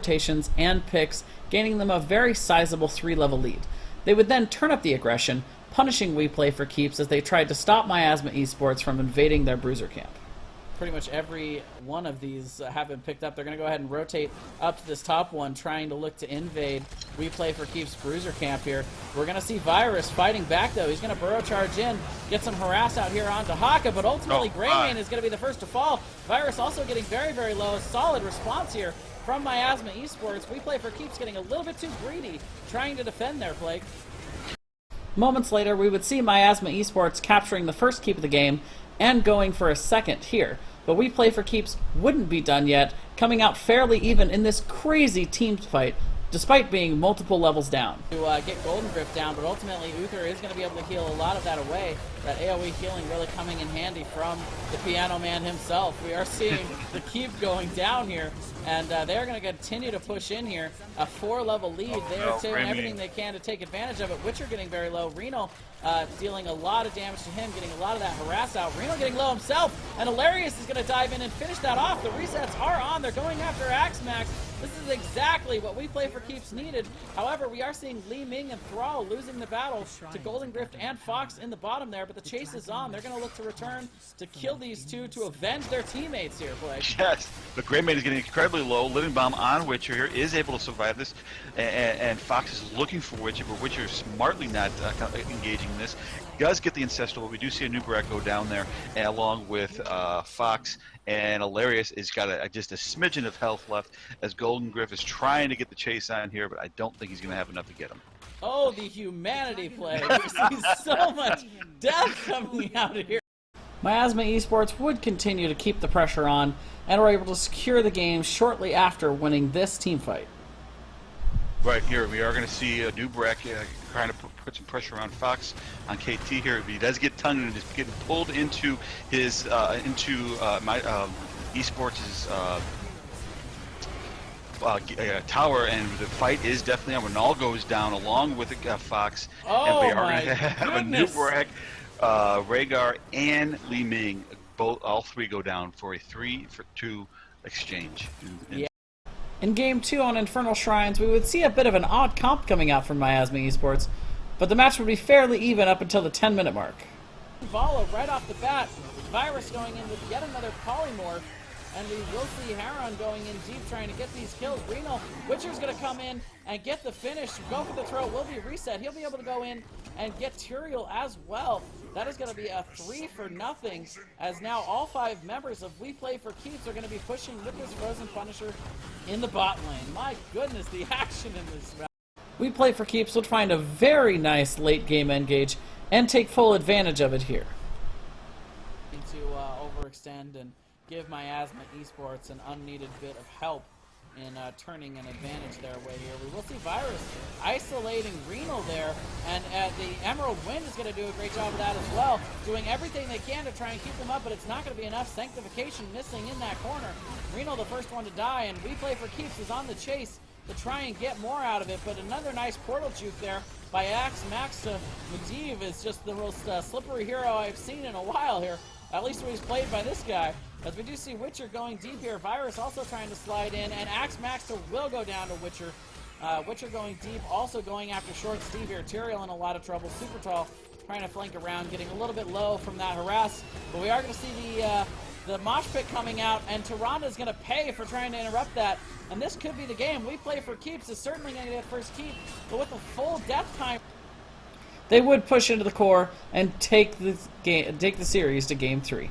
rotations and picks, gaining them a very sizable 3-level lead. They would then turn up the aggression, punishing WePlay for keeps as they tried to stop Miasma Esports from invading their bruiser camp. Pretty much every one of these have been picked up. They're going to go ahead and rotate up to this top one, trying to look to invade WePlay for keeps bruiser camp here. We're going to see Virus fighting back, though. He's going to burrow charge in, get some harass out here onto Haka, but ultimately Greymane is going to be the first to fall. Virus also getting very, very low. Solid response here from Miasma Esports. WePlay for keeps getting a little bit too greedy, trying to defend their Plague. Moments later, we would see Miasma Esports capturing the first keep of the game and going for a second here. But WePlay for keeps wouldn't be done yet, coming out fairly even in this crazy team fight, despite being multiple levels down. To get Golden Griff down, but ultimately Uther is going to be able to heal a lot of that away. That AoE healing really coming in handy from the Piano Man himself. We are seeing the keep going down here, and they're going to continue to push in here. A 4-level lead. They're doing everything they can to take advantage of it. Witcher getting very low. Reno dealing a lot of damage to him, getting a lot of that harass out. Reno getting low himself, and Hilarious is going to dive in and finish that off. The resets are on. They're going after Axmax. This is exactly what WePlay for keeps needed. However, we are seeing Li Ming and Thrall losing the battle to Golden Grift and Fox in the bottom there, but the chase is on. They're going to look to return to kill these two to avenge their teammates here, Plague. Yes, but Greymane is getting incredibly low. Living Bomb on Witcher here is able to survive this, and Fox is looking for Witcher, but Witcher is smartly not engaging in this. He does get the Ancestral, but we do see a new Barak go down there, and along with Fox, and Hilarious has got just a smidgen of health left as Golden Griff is trying to get the chase on here, but I don't think he's going to have enough to get him. Oh, the humanity Plague. We see so much death coming out of here. Miasma Esports would continue to keep the pressure on and were able to secure the game shortly after winning this team fight. Right here, we are going to see a new Barak trying to put some pressure on Fox on KT here. But he does get tongued and is getting pulled into his Esports' tower, and the fight is definitely on when all goes down along with Fox. Oh, and we are going to have a new Barak, Rhaegar, and Li Ming. All three go down for a 3-for-2 exchange. In Game 2 on Infernal Shrines, we would see a bit of an odd comp coming out from Miasma Esports, but the match would be fairly even up until the 10-minute mark. Valo right off the bat, Virus going in with yet another polymorph, and we will see Heron going in deep trying to get these kills. Reno, Witcher's going to come in and get the finish, go for the throw, will be reset. He'll be able to go in and get Tyrael as well. That is going to be a 3-for-0, as now all 5 members of WePlay for keeps are going to be pushing with this Frozen Punisher in the bot lane. My goodness, the action in this match. WePlay for keeps would find a very nice late game engage and take full advantage of it here. To overextend and give Miasma Esports an unneeded bit of help in turning an advantage their way here. We will see Virus isolating Reno there, and the Emerald Wind is going to do a great job of that as well, doing everything they can to try and keep them up, but it's not going to be enough. Sanctification missing in that corner. Reno the first one to die, and WePlay for keeps is on the chase to try and get more out of it, but another nice portal juke there by Axmax. Medivh is just the most slippery hero I've seen in a while here, at least when he's played by this guy. As we do see Witcher going deep here, Virus also trying to slide in, and Axmax will go down to Witcher. Witcher going deep, also going after Short Steve here. Tyrael in a lot of trouble. Super Tall trying to flank around, getting a little bit low from that harass. But we are going to see the mosh pit coming out, and Tyrande is going to pay for trying to interrupt that. And this could be the game. WePlay for keeps is certainly going to get first keep, but with the full death time, they would push into the core and take the series to Game 3.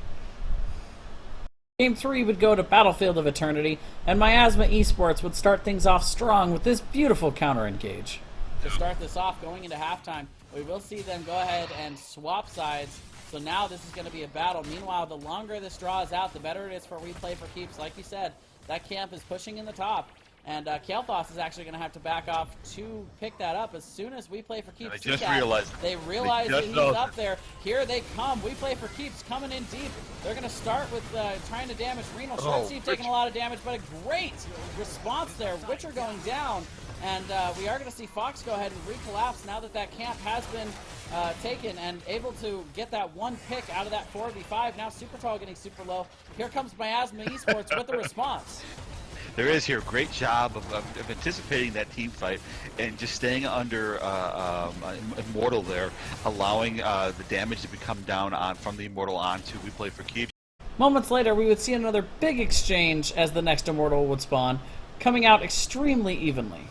Game 3 would go to Battlefield of Eternity, and Miasma Esports would start things off strong with this beautiful counter-engage. To start this off, going into halftime, we will see them go ahead and swap sides. So now this is going to be a battle. Meanwhile, the longer this draws out, the better it is for WePlay for keeps. Like you said, that camp is pushing in the top. And Kael'thas is actually going to have to back off to pick that up as soon as WePlay for keeps. They realize that he's up there. Here they come. WePlay for keeps coming in deep. They're going to start with trying to damage Reno. Short Steve taking a lot of damage, but a great response there. Witcher going down. And we are going to see Fox go ahead and recollapse now that that camp has been taken and able to get that one pick out of that 4v5. Now Super Tall getting super low. Here comes Miasma Esports with the response. There is here. Great job of anticipating that team fight and just staying under Immortal there, allowing the damage to come down from the Immortal onto We Play for Keeps. Moments later, we would see another big exchange as the next Immortal would spawn, coming out extremely evenly.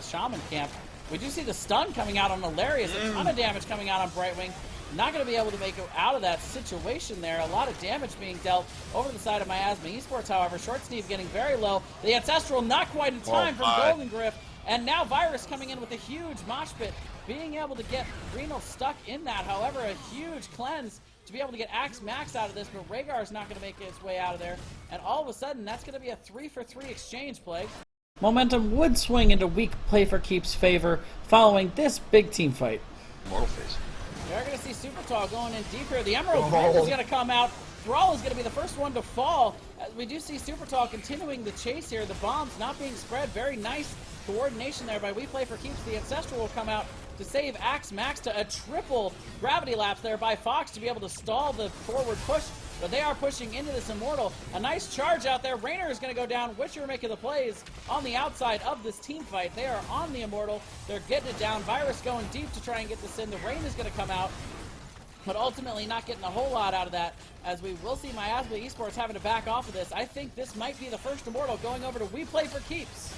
Shaman Camp, we do see the stun coming out on Hilarious, a ton of damage coming out on Brightwing. Not going to be able to make it out of that situation there. A lot of damage being dealt over the side of Miasma Esports, however. Short Steve getting very low. The Ancestral not quite in time from Golden Griff. And now Virus coming in with a huge mosh pit, being able to get Renal stuck in that. However, a huge cleanse to be able to get Axe Max out of this, but Rhaegar is not going to make its way out of there. And all of a sudden, that's going to be a 3-for-3 exchange, Plague. Momentum would swing into weak Play for Keeps' favor following this big team fight. Immortal phase. They're going to see Super Tall going in deep here. The Emerald Wind is going to come out. Thrall is going to be the first one to fall. We do see Super Tall continuing the chase here. The bombs not being spread. Very nice coordination there by We Play for Keeps. The Ancestral will come out to save Axe Max to a triple gravity lapse there by Fox to be able to stall the forward push. But they are pushing into this Immortal. A nice charge out there. Raynor is going to go down. Witcher making the plays on the outside of this team fight. They are on the Immortal. They're getting it down. Virus going deep to try and get this in. The Rain is going to come out, but ultimately not getting a whole lot out of that, as we will see Miasma Esports having to back off of this. I think this might be the first Immortal going over to We Play for Keeps.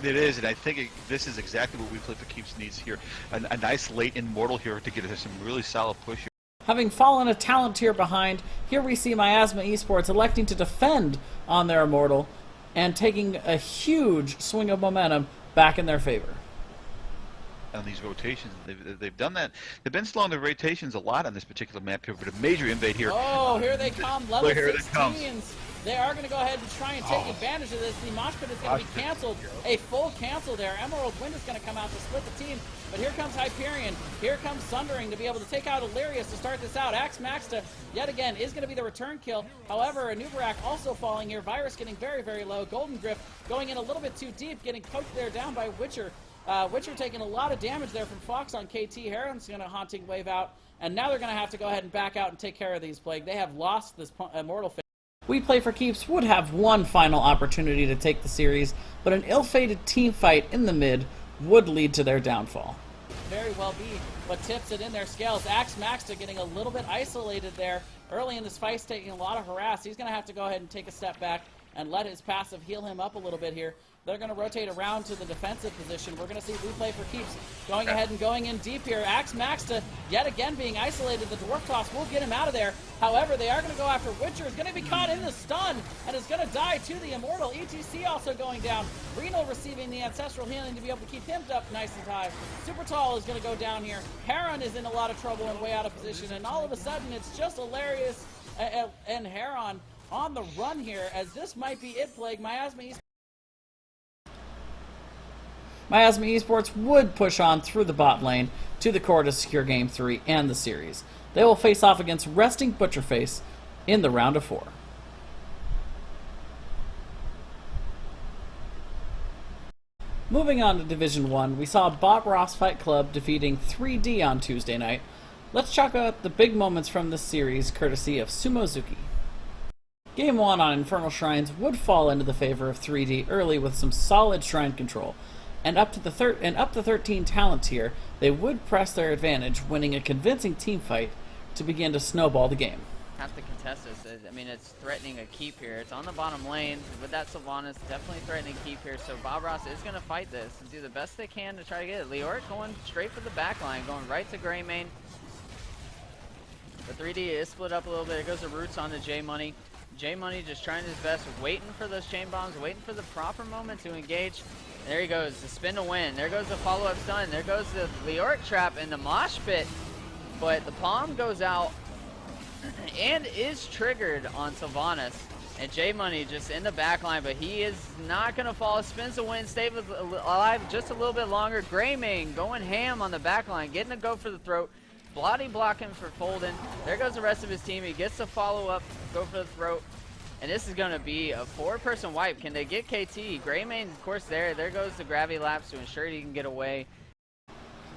It is, and I think this is exactly what We Play for Keeps needs here. A nice late Immortal here to get us some really solid push here. Having fallen a talent tier behind, here we see Miasma Esports electing to defend on their Immortal and taking a huge swing of momentum back in their favor. On these rotations, they've done that. They've been slow on the rotations a lot on this particular map here, but a major invade here. Oh, here they come, level 16s. They are going to go ahead and try and take advantage of this. The mosh pit is going to be canceled. A full cancel there. Emerald Wind is going to come out to split the team. But here comes Hyperion. Here comes Sundering to be able to take out Illyrius to start this out. Axe Max to, yet again, is going to be the return kill. However, Anubarak also falling here. Virus getting very, very low. Golden Griff going in a little bit too deep, getting poked there down by Witcher. Witcher taking a lot of damage there from Fox on KT. Heron's going to Haunting Wave out. And now they're going to have to go ahead and back out and take care of these Plague. They have lost this Immortal phase. We Play for Keeps would have one final opportunity to take the series, but an ill-fated team fight in the mid would lead to their downfall. Very well be, but tips it in their scales. Axe Maxter getting a little bit isolated there early in this fight, taking a lot of harass. He's going to have to go ahead and take a step back and let his passive heal him up a little bit here. They're going to rotate around to the defensive position. We're going to see We Play for Keeps going ahead and going in deep here. Axe Maxta yet again being isolated. The Dwarf Toss will get him out of there. However, they are going to go after Witcher. Is going to be caught in the stun and is going to die to the Immortal. ETC also going down. Renal receiving the Ancestral healing to be able to keep him up nice and high. Super Tall is going to go down here. Heron is in a lot of trouble and way out of position. And all of a sudden, it's just Hilarious and Heron on the run here, as this might be it, Plague. Miasma Esports would push on through the bot lane to the core to secure Game 3 and the series. They will face off against Resting Butcherface in the round of 4. Moving on to Division 1, we saw Bob Ross Fight Club defeating 3D on Tuesday night. Let's check out the big moments from this series courtesy of Sumozuki. Game 1 on Infernal Shrines would fall into the favor of 3D early with some solid shrine control. And up to 13 talent tier, they would press their advantage, winning a convincing team fight to begin to snowball the game. Have to contest this. I mean, it's threatening a keep here. It's on the bottom lane, but that Sylvanas definitely threatening keep here. So Bob Ross is going to fight this and do the best they can to try to get it. Leoric going straight for the back line, going right to Greymane. The 3D is split up a little bit. It goes to Roots on the J-Money. J-Money just trying his best, waiting for those chain bombs, waiting for the proper moment to engage. There he goes, the spin to win. There goes the follow-up stun. There goes the Leoric trap and the mosh pit. But the palm goes out and is triggered on Sylvanas. And J-Money just in the back line, but he is not going to fall. Spins to win, stays alive just a little bit longer. Greymane going ham on the back line, getting a go for the throat. Bloody blocking for Folden. There goes the rest of his team. He gets the follow-up, go for the throat. And this is going to be a 4-person wipe. Can they get KT? Greymane, of course, there. There goes the Gravity Lapse to ensure he can get away.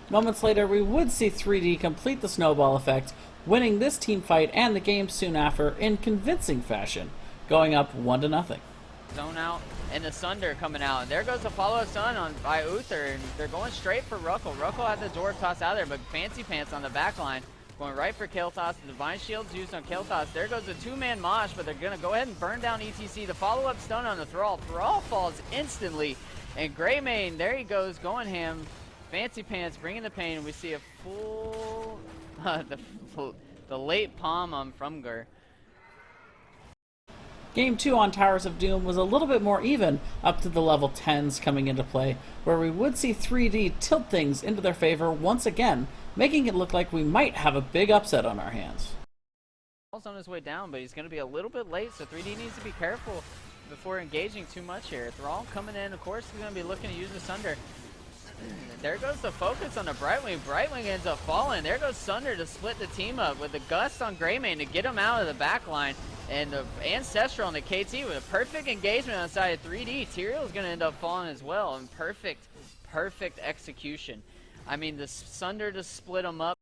Moments later, we would see 3D complete the snowball effect, winning this team fight and the game soon after in convincing fashion, going up 1-0. zone out, and the Sunder coming out. And there goes the follow stun on by Uther, and they're going straight for Ruckle. Ruckle had the door toss out there, but Fancy Pants on the back line going right for Kael'thas. The Divine Shield's used on Kael'thas. There goes the two-man Mosh, but they're going to go ahead and burn down ETC. The follow-up stun on the Thrall. Thrall falls instantly, and Greymane, there he goes, going ham. Fancy Pants bringing the pain. We see a full, the late palm on Frumger. Game 2 on Towers of Doom was a little bit more even up to the level 10s coming into play, where we would see 3D tilt things into their favor once again, making it look like we might have a big upset on our hands. Thrall's on his way down, but he's going to be a little bit late, so 3D needs to be careful before engaging too much here. Thrall coming in, of course, he's going to be looking to use the Sunder. There goes the focus on the Brightwing. Brightwing ends up falling. There goes Sunder to split the team up with the Gust on Greymane to get him out of the back line. And the Ancestral on the KT with a perfect engagement on the side of 3D. Tyrael is going to end up falling as well. And perfect execution. I mean, the Sunder to split them up.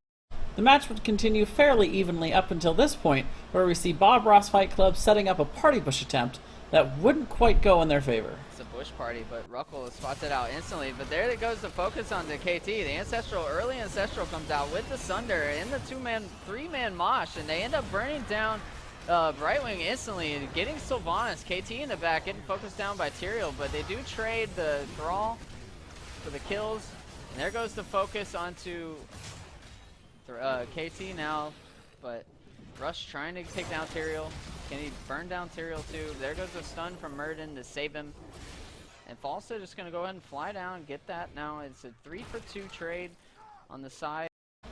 The match would continue fairly evenly up until this point, where we see Bob Ross Fight Club setting up a party push attempt that wouldn't quite go in their favor. It's a bush party, but Ruckle spots it out instantly. But there it goes the focus on the KT. The Ancestral, early Ancestral comes out with the Sunder in the three-man Mosh, and they end up burning down Brightwing instantly and getting Sylvanas. KT in the back, getting focused down by Tyrael, but they do trade the Thrall for the kills. And there goes the focus onto KT now, but Rush trying to take down Tyrael. Can he burn down Tyrael too? There goes the stun from Murden to save him. And Falsa just going to go ahead and fly down and get that now. It's a 3-for-2 trade on the side.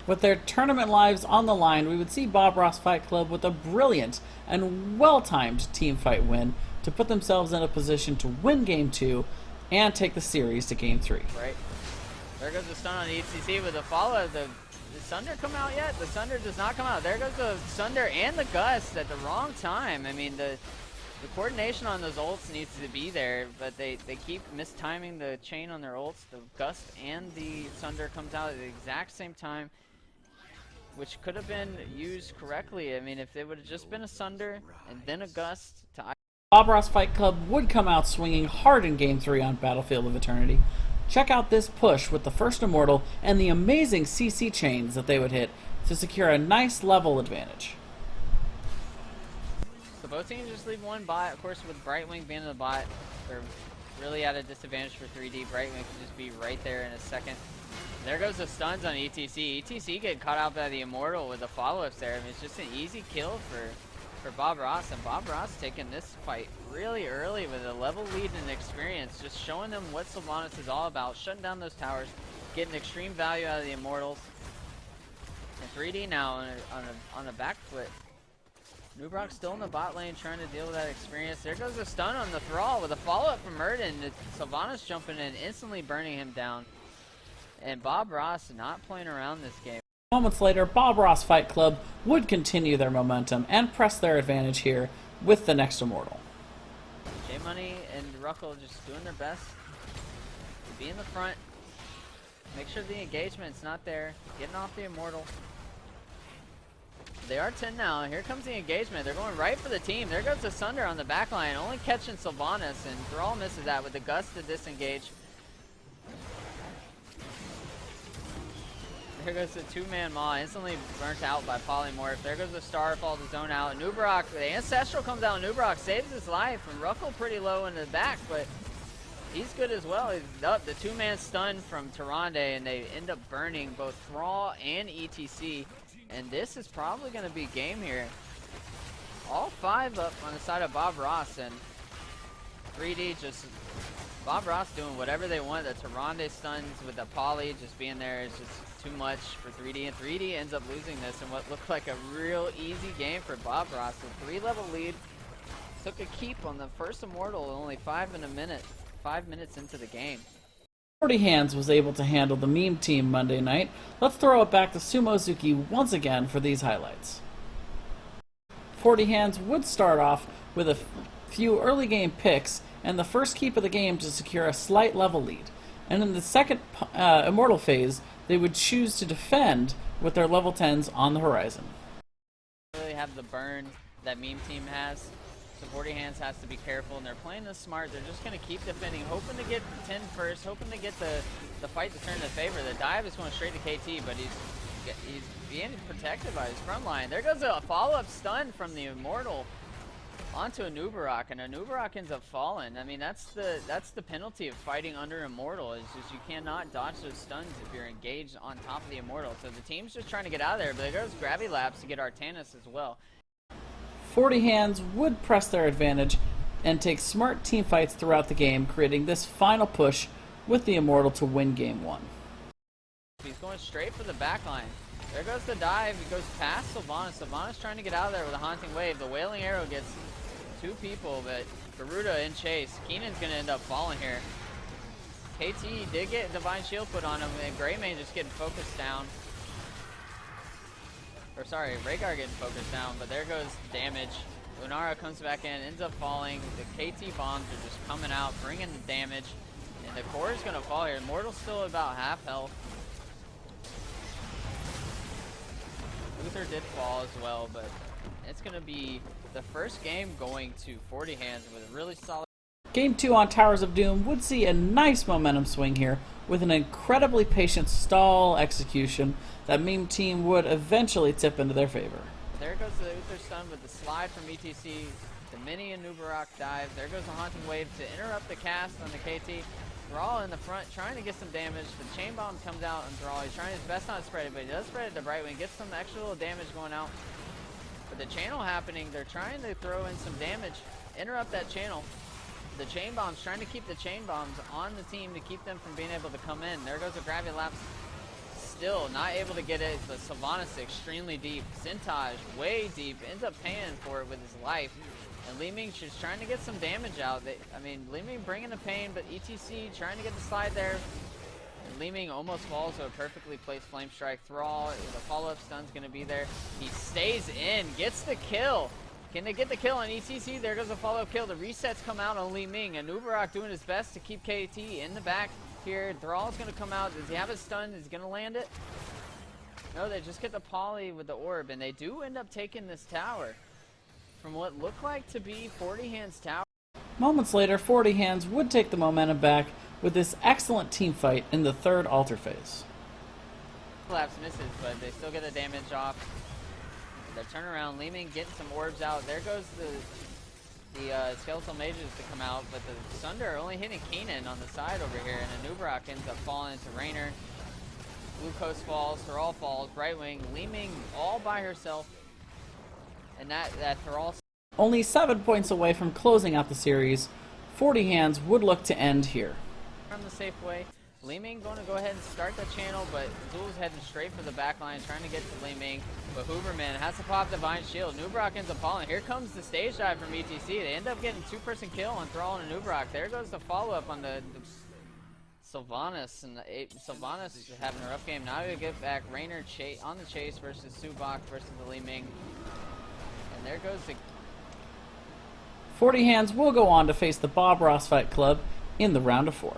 With their tournament lives on the line, we would see Bob Ross Fight Club with a brilliant and well-timed team fight win to put themselves in a position to win Game 2 and take the series to Game 3. Right. There goes the stun on ETC with the follow. Did Sunder come out yet? The Sunder does not come out. There goes the Sunder and the Gust at the wrong time. I mean, the coordination on those ults needs to be there, but they keep mistiming the chain on their ults. The Gust and the Sunder comes out at the exact same time, which could have been used correctly. I mean, if it would have just been a Sunder and then a Gust to... Bob Ross Fight Club would come out swinging hard in Game 3 on Battlefield of Eternity. Check out this push with the first Immortal and the amazing CC chains that they would hit to secure a nice level advantage. So both teams just leave one bot. Of course, with Brightwing being in the bot, they're really at a disadvantage for 3D. Brightwing can just be right there in a second. There goes the stuns on ETC. ETC getting caught out by the Immortal with the follow-ups there. I mean, it's just an easy kill for Bob Ross, and Bob Ross taking this fight really early with a level lead and experience, just showing them what Sylvanas is all about, shutting down those towers, getting extreme value out of the Immortals. And 3D now on a back foot. Nubrock still in the bot lane trying to deal with that experience. There goes the stun on the Thrall with a follow-up from Murden. Sylvanas jumping in, instantly burning him down. And Bob Ross not playing around this game. Moments later, Bob Ross Fight Club would continue their momentum and press their advantage here with the next Immortal. J-Money and Ruckle just doing their best to be in the front. Make sure the engagement's not there. Getting off the Immortal. They are 10 now. Here comes the engagement. They're going right for the team. There goes the Sunder on the back line, only catching Sylvanas, and Thrall misses that with the Gust to disengage. There goes the two-man Maw, instantly burnt out by Polymorph. There goes the Starfall to zone out. Nubrock, the Ancestral comes out. Nubrock saves his life, and Ruckle pretty low in the back, but he's good as well. He's up. The two-man stun from Tyrande, and they end up burning both Thrall and ETC. And this is probably going to be game here. All 5 up on the side of Bob Ross, and 3D just... Bob Ross doing whatever they want. The Tyrande stuns with the poly just being there is just too much for 3D, and 3D ends up losing this in what looked like a real easy game for Bob Ross. A 3-level lead, took a keep on the first Immortal, only 5 minutes into the game. 40 Hands was able to handle the meme team Monday night. Let's throw it back to Sumozuki once again for these highlights. 40 Hands would start off with a few early game picks and the first keep of the game to secure a slight level lead. And in the second Immortal phase, they would choose to defend with their level 10s on the horizon. Really have the burn that meme team has. So 40 Hands has to be careful, and they're playing this smart. They're just going to keep defending, hoping to get 10 first, hoping to get the fight to turn in favor. The dive is going straight to KT, but he's being protected by his front line. There goes a follow-up stun from the Immortal onto a Nubarak, and a Nubarak ends up falling. I mean, that's the penalty of fighting under Immortal, is just you cannot dodge those stuns if you're engaged on top of the Immortal. So the team's just trying to get out of there, but there goes Gravity Labs to get Artanis as well. 40 Hands would press their advantage and take smart team fights throughout the game, creating this final push with the Immortal to win Game 1. He's going straight for the back line. There goes the dive. He goes past Sylvanas. Sylvanas trying to get out of there with a Haunting Wave. The Wailing Arrow gets 2 people, but Garuda in chase. Keenan's going to end up falling here. KT did get Divine Shield put on him, and Greymane just getting focused down. Or sorry, Rhaegar getting focused down, but there goes damage. Lunara comes back in, ends up falling. The KT bombs are just coming out, bringing the damage. And the core is going to fall here. Immortal's still about half health. Luther did fall as well, but it's going to be the first game going to 40 Hands with a really solid. Game 2 on Towers of Doom would see a nice momentum swing here with an incredibly patient stall execution that meme team would eventually tip into their favor. There goes the Uther stun with the slide from ETC, the mini and Nubarak dive. There goes the Haunting Wave to interrupt the cast on the KT. Thrall in the front trying to get some damage. The Chain Bomb comes out on Thrall. He's trying his best not to spread it, but he does spread it to Brightwing. Gets some extra little damage going out. But the channel happening, they're trying to throw in some damage, interrupt that channel. The Chain Bombs, trying to keep the Chain Bombs on the team to keep them from being able to come in. There goes the Gravity Lapse. Still not able to get it. The Sylvanas extremely deep. Zintaj way deep. Ends up paying for it with his life. And Li Ming's just trying to get some damage out. I mean, Li Ming bringing the pain, but ETC trying to get the slide there. And Li Ming almost falls to a perfectly placed Flame Strike. Thrall, the follow-up stun's going to be there. He stays in, gets the kill. Can they get the kill on ETC? There goes a follow-up kill. The resets come out on Li Ming. And Nubarak doing his best to keep KT in the back here. Thrall's going to come out. Does he have his stun? Is he going to land it? No, they just get the poly with the orb. And they do end up taking this tower from what looked like to be 40 Hands tower. Moments later, 40 Hands would take the momentum back with this excellent team fight in the third altar phase. Collapse misses, but they still get the damage off. The turnaround, Li Ming getting some orbs out. There goes the Skeletal Mages to come out, but the Sunder only hitting Keenan on the side over here, and a Nubarak ends up falling into Raynor. Glucose falls, Thrall falls, Brightwing, Li Ming all by herself. And that Thrall. Only 7 points away from closing out the series, 40 Hands would look to end here. From the safe way, Li Ming going to go ahead and start the channel, but Zul's heading straight for the back line, trying to get to Li Ming. But Huberman has to pop Divine Shield. Nubarak ends up falling. Here comes the stage dive from ETC. They end up getting 2-person kill on Thrall and a Nubarak. There goes the follow-up on the Sylvanas, and Sylvanas is having a rough game. Now we get back Raynor on the chase versus Subak versus the Li Ming. And there goes the 40 Hands will go on to face the Bob Ross Fight Club in the round of 4.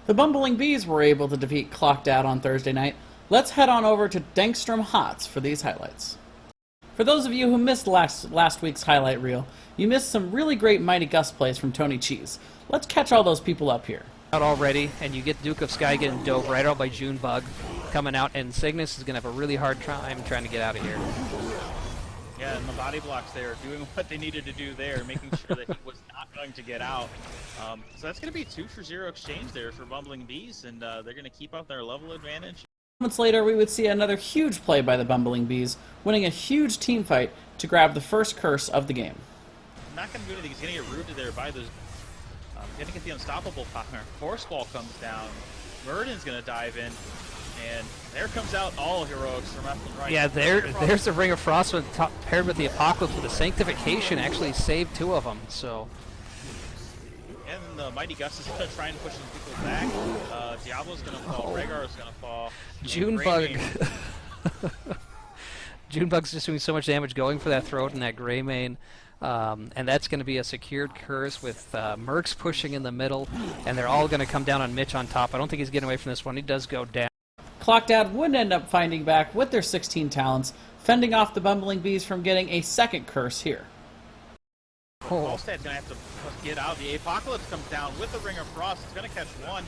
The Bumbling Bees were able to defeat Clocked Out on Thursday night. Let's head on over to Dankstrom Hots for these highlights. For those of you who missed last week's highlight reel, you missed some really great Mighty Gus plays from Tony Cheese. Let's catch all those people up here. Out already, and you get Duke of Sky getting dove right out by Junebug coming out, and Cygnus is going to have a really hard time trying to get out of here. Yeah, and the body blocks there doing what they needed to do there, making sure that he was not going to get out. So that's going to be 2-for-0 exchange there for Bumbling Bees, and they're going to keep up their level advantage. Moments later, we would see another huge play by the Bumbling Bees, winning a huge team fight to grab the first curse of the game. Not going to do anything. He's going to get rooted there by those. Going to get the unstoppable partner. Force Ball comes down. Murden's going to dive in. And there comes out all heroics from left and right. Yeah, there's the Ring of Frost paired with the Apocalypse, with the Sanctification actually saved 2 of them. So. And the Mighty Gus is going to try and push some people back. Diablo's going to fall. Rhaegar is going to fall. Junebug. Junebug's just doing so much damage going for that throat and that Greymane. And that's going to be a secured curse with Mercs pushing in the middle, and they're all going to come down on Mitch on top. I don't think he's getting away from this one. He does go down. Clocked Out would end up finding back with their 16 talents, fending off the Bumbling Bees from getting a second curse here. Oh. Volstad's gonna have to get out. The Apocalypse comes down with the Ring of Frost. It's gonna catch one.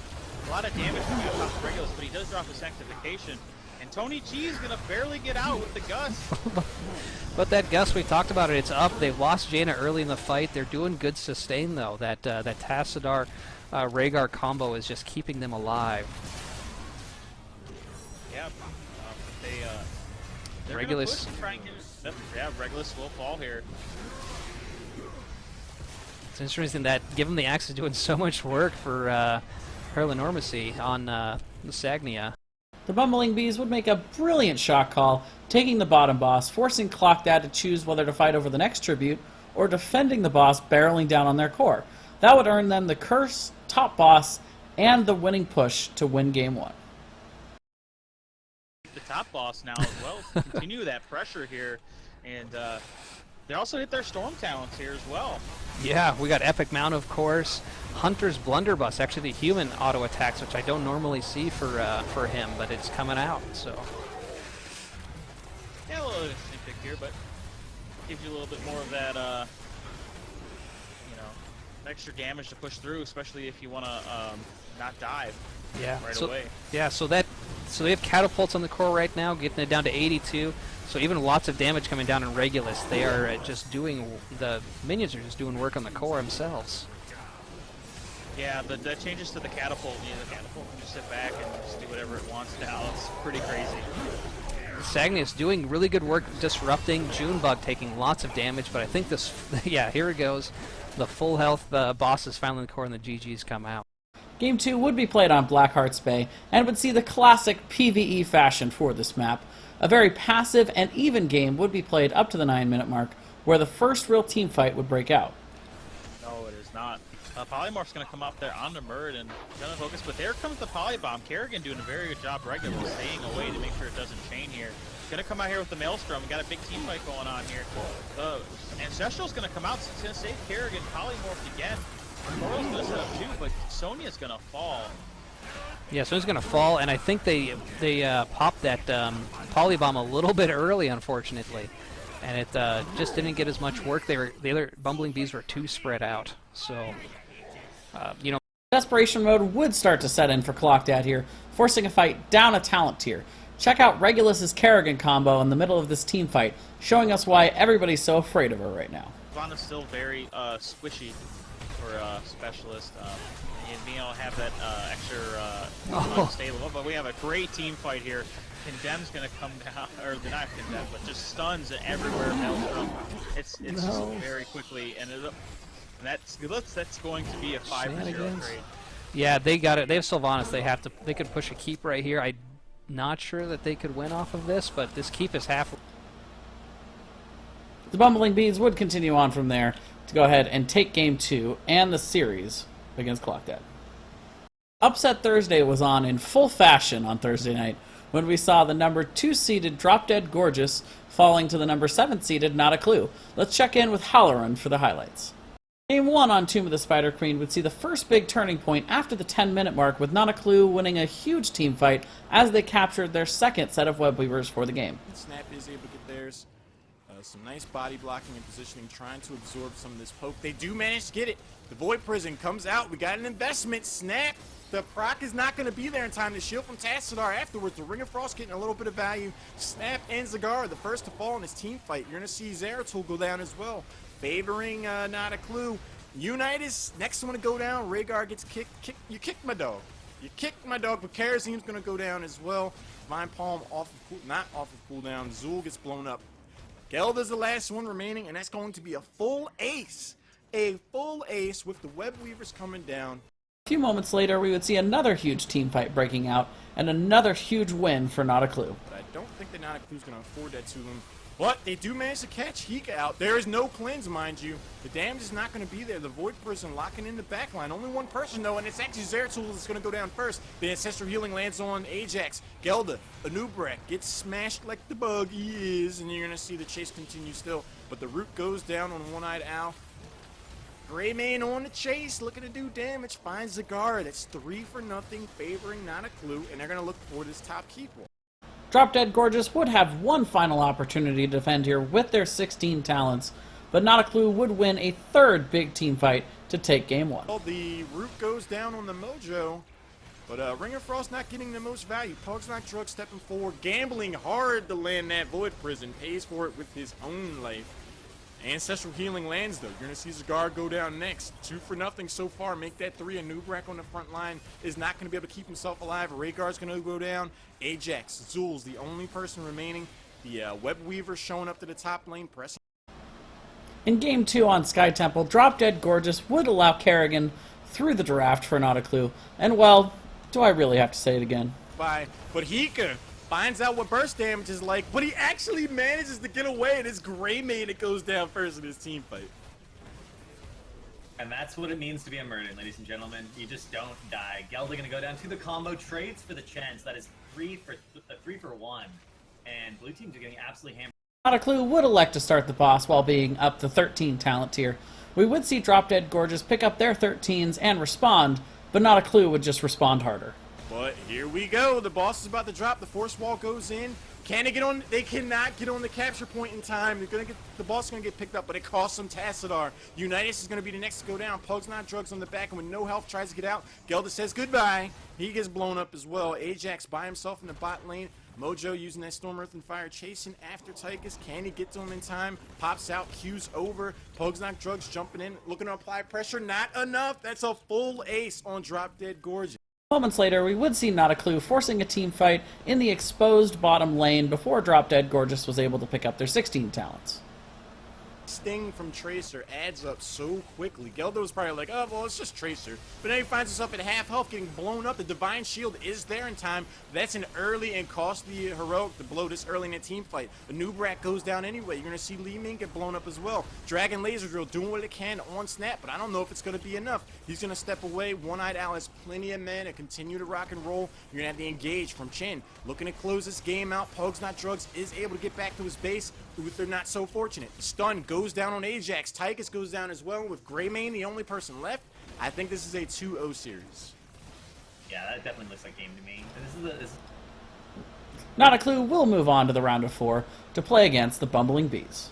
A lot of damage coming out of Regulus, but he does drop his Sanctification. And Tony G is gonna barely get out with the Gust. But that Gust, we talked about it, it's up. They've lost Jaina early in the fight. They're doing good sustain, though. That Tassadar Rhaegar combo is just keeping them alive. Yeah, they're Regulus. gonna push and try and get, yeah, Regulus will fall here. It's interesting that given the Axe is doing so much work for Herlanormacy on Sagnia. The Bumbling Bees would make a brilliant shot call, taking the bottom boss, forcing Clockdad to choose whether to fight over the next tribute or defending the boss barreling down on their core. That would earn them the curse, top boss, and the winning push to win game 1. The top boss now as well. Continue that pressure here, and they also hit their Storm Talents here as well. Yeah, we got Epic Mount, of course. Hunter's Blunderbuss, actually the human auto attacks, which I don't normally see for him, but it's coming out, so. Yeah, a little interesting pick here, but gives you a little bit more of that, extra damage to push through, especially if you want to not dive right away. Yeah, so they have catapults on the core right now, getting it down to 82. So even lots of damage coming down in Regulus. They are just doing, the minions are just doing work on the core themselves. Yeah, that changes to the catapult. The catapult can just sit back and just do whatever it wants now. It's pretty crazy. Sagnius doing really good work disrupting. Junebug taking lots of damage, but I think this, yeah, here it goes. The full health boss is finally in the core and the GG's come out. Game 2 would be played on Blackheart's Bay and would see the classic PvE fashion for this map. A very passive and even game would be played up to the 9-minute mark, where the first real team fight would break out. No, it is not. Polymorph's going to come up there onto Murd and going to focus, but there comes the Polybomb. Kerrigan doing a very good job regularly staying away to make sure it doesn't chain here. Going to come out here with the Maelstrom. We got a big team fight going on here. Ancestral's going to come out. It's going to save Kerrigan. Polymorphed again. Moral's going to set up too, but Sonya's going to fall. Yeah, Sonya's going to fall, and I think they popped that Polybomb a little bit early, unfortunately. And it just didn't get as much work. The other Bumbling Bees were too spread out. So, Desperation mode would start to set in for Clockdad here, forcing a fight down a talent tier. Check out Regulus's Kerrigan combo in the middle of this team fight, showing us why everybody's so afraid of her right now. Vanna's still very squishy for a specialist. And being able to have that extra unstable, but we have a great team fight here. Condemn's gonna come down, or not Condemn, but just stuns everywhere. Maelstrom. It's just very quickly, and that's going to be a 5-0 trade. Yeah, they got it. They have Sylvanas. They could push a keep right here. I'm not sure that they could win off of this, but this keep is half. The Bumbling Bees would continue on from there to go ahead and take Game 2 and the series against Clockdad. Upset Thursday was on in full fashion on Thursday night when we saw the number 2 seeded Drop Dead Gorgeous falling to the number 7 seeded Not a Clue. Let's check in with Halloran for the highlights. Game 1 on Tomb of the Spider Queen would see the first big turning point after the 10-minute mark, with Not a Clue winning a huge team fight as they captured their second set of web weavers for the game. Snap is able to get theirs. Some nice body blocking and positioning, trying to absorb some of this poke. They do manage to get it. The Void Prison comes out. We got an investment. Snap. The proc is not going to be there in time. The shield from Tassadar afterwards. The Ring of Frost getting a little bit of value. Snap and Zagar, the first to fall in this team fight. You're going to see Zeratul go down as well, favoring Not a Clue. Unitas, next one to go down. Rhaegar gets kicked. You kicked my dog. You kicked my dog, but Karazine's going to go down as well. Vine Palm not off of cooldown. Zul gets blown up. Gelda's the last one remaining, and that's going to be a full ace. A full ace with the Web Weavers coming down. A few moments later, we would see another huge team fight breaking out, and another huge win for Not a Clue. But I don't think that Not a Clue's going to afford that to them. But they do manage to catch Hika out. There is no cleanse, mind you. The damage is not going to be there. The Void Prison locking in the backline. Only one person, though, and it's actually Zeratul that's going to go down first. The Ancestral Healing lands on Ajax. Gelda, Anubrak, gets smashed like the bug he is, and you're going to see the chase continue still. But the root goes down on One-Eyed Owl. Greymane on the chase, looking to do damage. Finds Zagar. That's 3-0, favoring Not a Clue, and they're going to look for this top keep one. Drop Dead Gorgeous would have one final opportunity to defend here with their 16 talents, but Not a Clue would win a third big team fight to take game 1. Well, the root goes down on the Mojo, but Ring of Frost not getting the most value. Pugs Not Drug stepping forward, gambling hard to land that Void Prison, pays for it with his own life. Ancestral Healing lands, though. You're going to see Zagar go down next. 2-0 so far. Make that 3. And Nubrak on the front line is not going to be able to keep himself alive. Rhaegar's going to go down. Ajax, Zul's the only person remaining. The Web Weaver showing up to the top lane, pressing. In Game 2 on Sky Temple, Drop Dead Gorgeous would allow Kerrigan through the draft for Not a Clue. And, well, do I really have to say it again? But Hika finds out what burst damage is like, but he actually manages to get away, and it's Greymane that goes down first in his team fight. And that's what it means to be a Merlin, ladies and gentlemen. You just don't die. Gelda gonna go down to the combo, trades for the chance. That is 3 for 1. And blue teams are getting absolutely hammered. Not a Clue would elect to start the boss while being up the 13 talent tier. We would see Drop Dead Gorgeous pick up their 13s and respond, but Not a Clue would just respond harder. But here we go. The boss is about to drop. The force wall goes in. Can they get on? They cannot get on the capture point in time. They're gonna get the boss is gonna get picked up, but it costs them Tassadar. Unitas is gonna be the next to go down. Pugs Not Drugs on the back, and with no health tries to get out. Gelda says goodbye. He gets blown up as well. Ajax by himself in the bot lane. Mojo using that Storm, Earth, and Fire, chasing after Tychus. Can he get to him in time? Pops out, Q's over. Pugs Not Drugs jumping in, looking to apply pressure. Not enough. That's a full ace on Drop Dead Gorgeous. Moments later, we would see Not a Clue forcing a team fight in the exposed bottom lane before Drop Dead Gorgeous was able to pick up their 16 talents. Sting from Tracer adds up so quickly. Geldo was probably like, oh, well, it's just Tracer. But then he finds himself at half health getting blown up. The Divine Shield is there in time. That's an early and costly heroic to blow this early in a team fight. The Nubrak goes down anyway. You're going to see Li Ming get blown up as well. Dragon Laser Drill doing what it can on snap, but I don't know if it's going to be enough. He's going to step away. One-Eyed Owl has plenty of men to continue to rock and roll. You're going to have the engage from Chin. Looking to close this game out. Pugs Not Drugs is able to get back to his base. They're not so fortunate. Stun goes down on Ajax. Tychus goes down as well with Greymane the only person left. I think this is a 2-0 series. Yeah, that definitely looks like game to me. This is Not a Clue will move on to the round of 4 to play against the Bumbling Bees.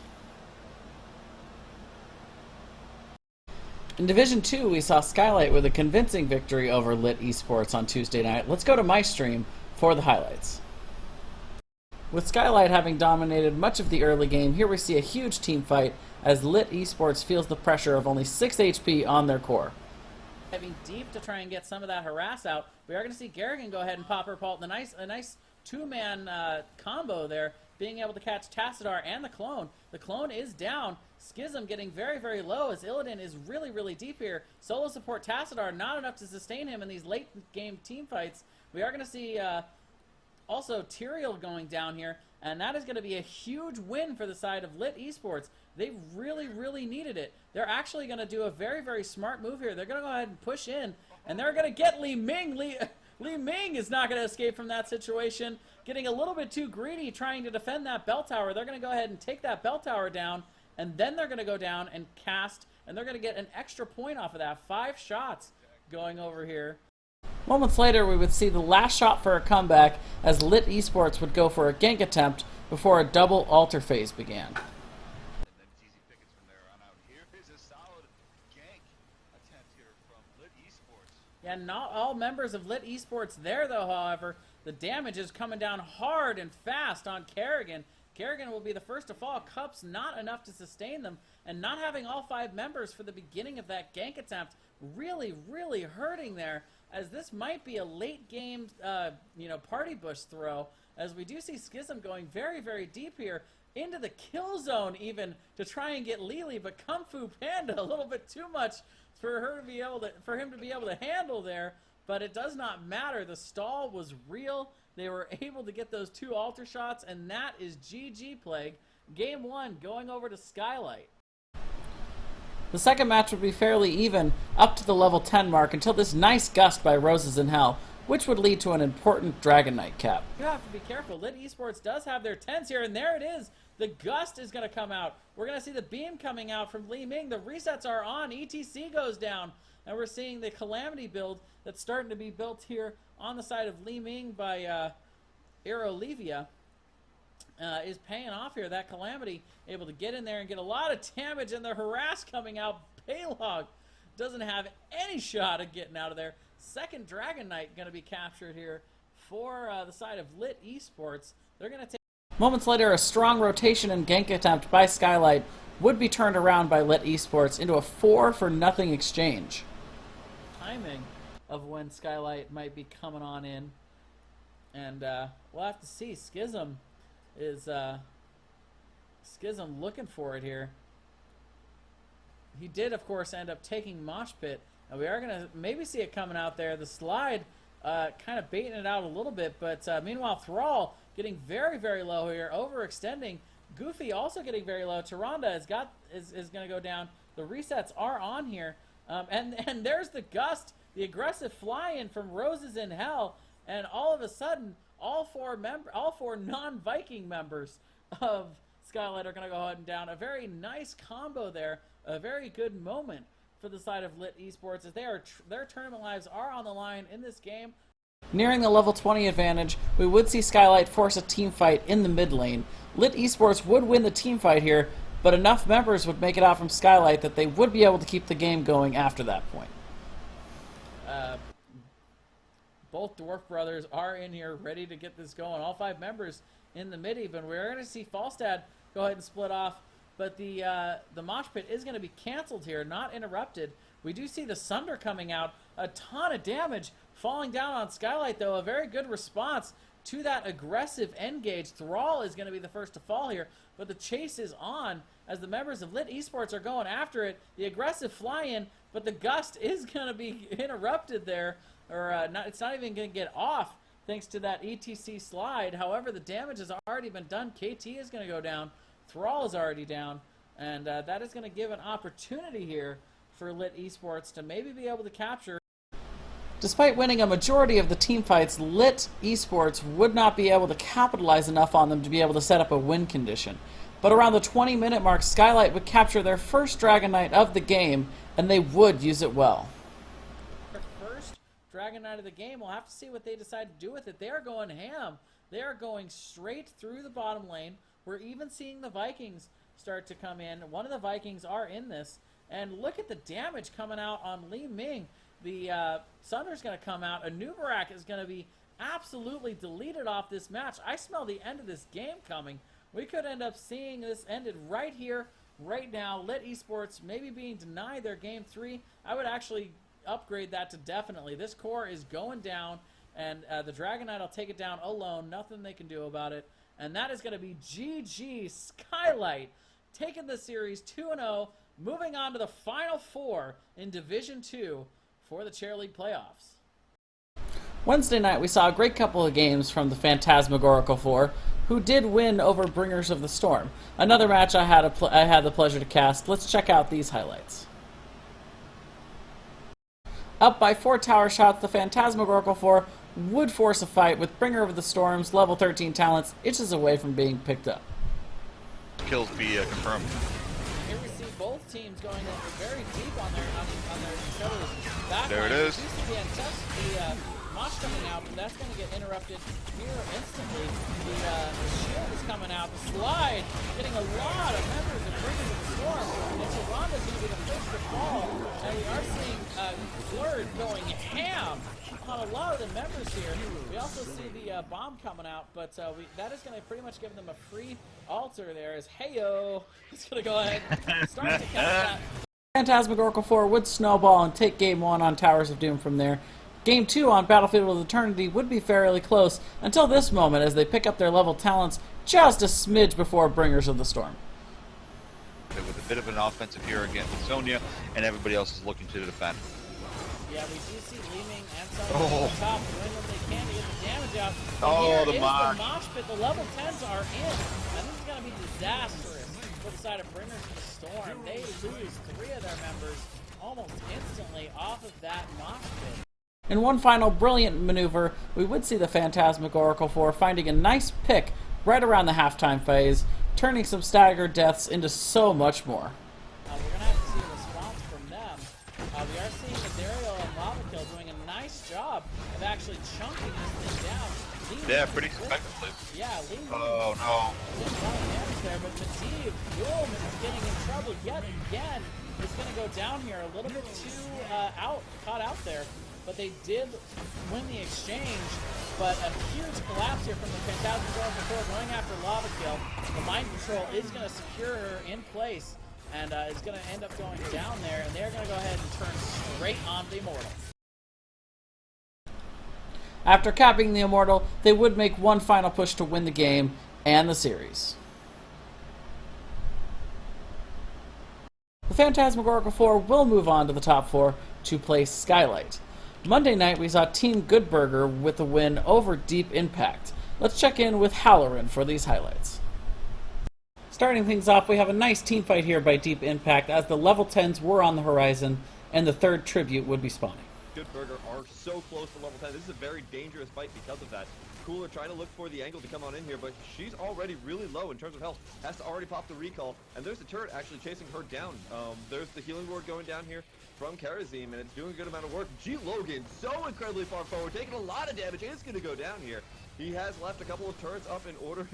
In Division 2, we saw Skylight with a convincing victory over Lit Esports on Tuesday night. Let's go to my stream for the highlights. With Skylight having dominated much of the early game, here we see a huge team fight as Lit Esports feels the pressure of only 6 HP on their core. Diving deep to try and get some of that harass out, we are going to see Garrigan go ahead and pop her Pult. A nice two-man combo there, being able to catch Tassadar and the Clone. The Clone is down. Schism getting very, very low as Illidan is really, really deep here. Solo support Tassadar, not enough to sustain him in these late-game team fights. We are going to see also Tyrael going down here, and that is going to be a huge win for the side of Lit Esports. They really, really needed it. They're actually going to do a very, very smart move here. They're going to go ahead and push in, and they're going to get Li Ming. Li Ming is not going to escape from that situation, getting a little bit too greedy trying to defend that bell tower. They're going to go ahead and take that bell tower down, and then they're going to go down and cast, and they're going to get an extra point off of that. 5 shots going over here. Moments later, we would see the last shot for a comeback as Lit Esports would go for a gank attempt before a double altar phase began. And then it's easy pickets from there on out. Here is a solid gank attempt here from Lit Esports. Yeah, not all members of Lit Esports there, though, however. The damage is coming down hard and fast on Kerrigan. Kerrigan will be the first to fall. Cups not enough to sustain them, and not having all 5 members for the beginning of that gank attempt really, really hurting there, as this might be a late game, party bush throw, as we do see Schism going very, very deep here into the kill zone even to try and get Lily, but Kung Fu Panda a little bit too much for him to be able to handle there, but it does not matter. The stall was real. They were able to get those 2 altar shots, and that is GG Plague. Game 1 going over to Skylight. The second match would be fairly even up to the level 10 mark until this nice gust by Roses in Hell, which would lead to an important Dragon Knight cap. You have to be careful. Lit Esports does have their 10s here, and there it is. The gust is going to come out. We're going to see the beam coming out from Li Ming. The resets are on. ETC goes down, and we're seeing the Calamity build that's starting to be built here on the side of Li Ming by Aerolivia. is paying off here. That Calamity able to get in there and get a lot of damage, and the harass coming out. Paylog doesn't have any shot at getting out of there. Second Dragon Knight going to be captured here for the side of Lit Esports. They're going to take... Moments later, a strong rotation and gank attempt by Skylight would be turned around by Lit Esports into a 4-for-0 exchange. Timing of when Skylight might be coming on in. And we'll have to see. Schism is Schism looking for it here. He did, of course, end up taking Mosh Pit. And we are going to maybe see it coming out there. The slide kind of baiting it out a little bit. But meanwhile, Thrall getting very, very low here. Overextending. Goofy also getting very low. Tyrande is going to go down. The resets are on here. And there's the Gust. The aggressive fly-in from Roses in Hell. And all of a sudden, all four non-Viking members of Skylight are going to go ahead and down. A very nice combo there. A very good moment for the side of Lit Esports as their tournament lives are on the line in this game. Nearing the level 20 advantage, we would see Skylight force a team fight in the mid lane. Lit Esports would win the team fight here, but enough members would make it out from Skylight that they would be able to keep the game going after that point. Both Dwarf Brothers are in here ready to get this going. All 5 members in the mid even. We're going to see Falstad go ahead and split off, but the Mosh Pit is going to be canceled here, not interrupted. We do see the Sunder coming out. A ton of damage falling down on Skylight, though. A very good response to that aggressive engage. Thrall is going to be the first to fall here, but the chase is on as the members of Lit Esports are going after it. The aggressive fly-in, but the Gust is going to be interrupted there. It's not even going to get off thanks to that ETC slide. However, the damage has already been done. KT is going to go down. Thrall is already down. And that is going to give an opportunity here for Lit Esports to maybe be able to capture. Despite winning a majority of the team fights, Lit Esports would not be able to capitalize enough on them to be able to set up a win condition. But around the 20-minute mark, Skylight would capture their first Dragon Knight of the game, and they would use it well. Dragon Knight of the game. We'll have to see what they decide to do with it. They are going ham. They are going straight through the bottom lane. We're even seeing the Vikings start to come in. One of the Vikings are in this. And look at the damage coming out on Li Ming. The Sunder's going to come out. Anubarak is going to be absolutely deleted off this match. I smell the end of this game coming. We could end up seeing this ended right here, right now. Lit Esports maybe being denied their game 3. I would actually upgrade that to definitely. This core is going down, and the Dragon Knight will take it down alone. Nothing they can do about it. And that is going to be GG Skylight taking the series 2-0, moving on to the Final 4 in Division 2 for the Chair League playoffs. Wednesday night, we saw a great couple of games from the Phantasmagorical 4, who did win over Bringers of the Storm. Another match I had the pleasure to cast. Let's check out these highlights. Up by 4 tower shots, the Phantasmagorical 4 would force a fight with Bringer of the Storm's level 13 talents inches away from being picked up. Kills be confirmed. Here we see both teams going in very deep on their shoulders. There it is. The Mosh coming out, but that's going to get interrupted here instantly. The shield is coming out. The slide getting a lot of members of Bringers of the Storm. And Tyranda's going to be the first to fall. And we are seeing Blurred going ham on a lot of the members here. We also see the bomb coming out, but that is going to pretty much give them a free altar there as Heyo is going to go ahead and start to count that. Phantasmagorical 4 would snowball and take Game 1 on Towers of Doom from there. Game 2 on Battlefield of Eternity would be fairly close until this moment as they pick up their level talents just a smidge before Bringers of the Storm. With a bit of an offensive here again with Sonya, and everybody else is looking to defend. Yeah, we do see Li Ming and Sonya on top doing what they can to get the damage out. Oh, the the mosh. Mosh Pit. The level 10s are in, and this is going to be disastrous for the side of Bringers of the Storm. They lose 3 of their members almost instantly off of that Mosh Pit. In one final brilliant maneuver, we would see the Phantasmagorical 4 finding a nice pick right around the halftime phase, turning some staggered deaths into so much more. We're going to have to see a response from them. We are seeing Dario and Lava Kill doing a nice job of actually chunking this thing down. Lean Yeah, pretty effectively. Yeah, Lean Oh no. did a lot of damage there, but Medivh, Willman is getting in trouble yet again. It's going to go down here a little bit too caught out there. But they did win the exchange. But a huge collapse here from the Phantasmagoria before going after Lava Kill. The Mind Control is going to secure her in place and is going to end up going down there. And they're going to go ahead and turn straight on the Immortal. After capping the Immortal, they would make one final push to win the game and the series. The Phantasmagorical 4 will move on to the top 4 to play Skylight. Monday night, we saw Team Goodburger with a win over Deep Impact. Let's check in with Halloran for these highlights. Starting things off, we have a nice team fight here by Deep Impact as the level 10s were on the horizon and the third tribute would be spawning. Goodburger are so close to level 10. This is a very dangerous fight because of that. Cooler trying to look for the angle to come on in here, but she's already really low in terms of health. Has to already pop the recall, and there's the turret actually chasing her down. There's the healing ward going down here from Karazim, and it's doing a good amount of work. G. Logan, so incredibly far forward, taking a lot of damage. It's going to go down here. He has left a couple of turrets up in order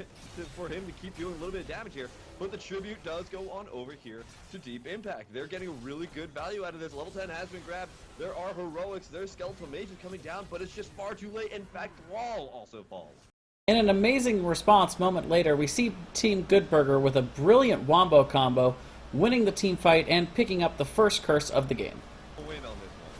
for him to keep doing a little bit of damage here. But the tribute does go on over here to Deep Impact. They're getting a really good value out of this. Level 10 has been grabbed. There are heroics. There's skeletal mages coming down, but it's just far too late. In fact, Thrall also falls. In an amazing response moment later, we see Team Goodburger with a brilliant wombo combo, winning the team fight and picking up the first curse of the game. Win on this one.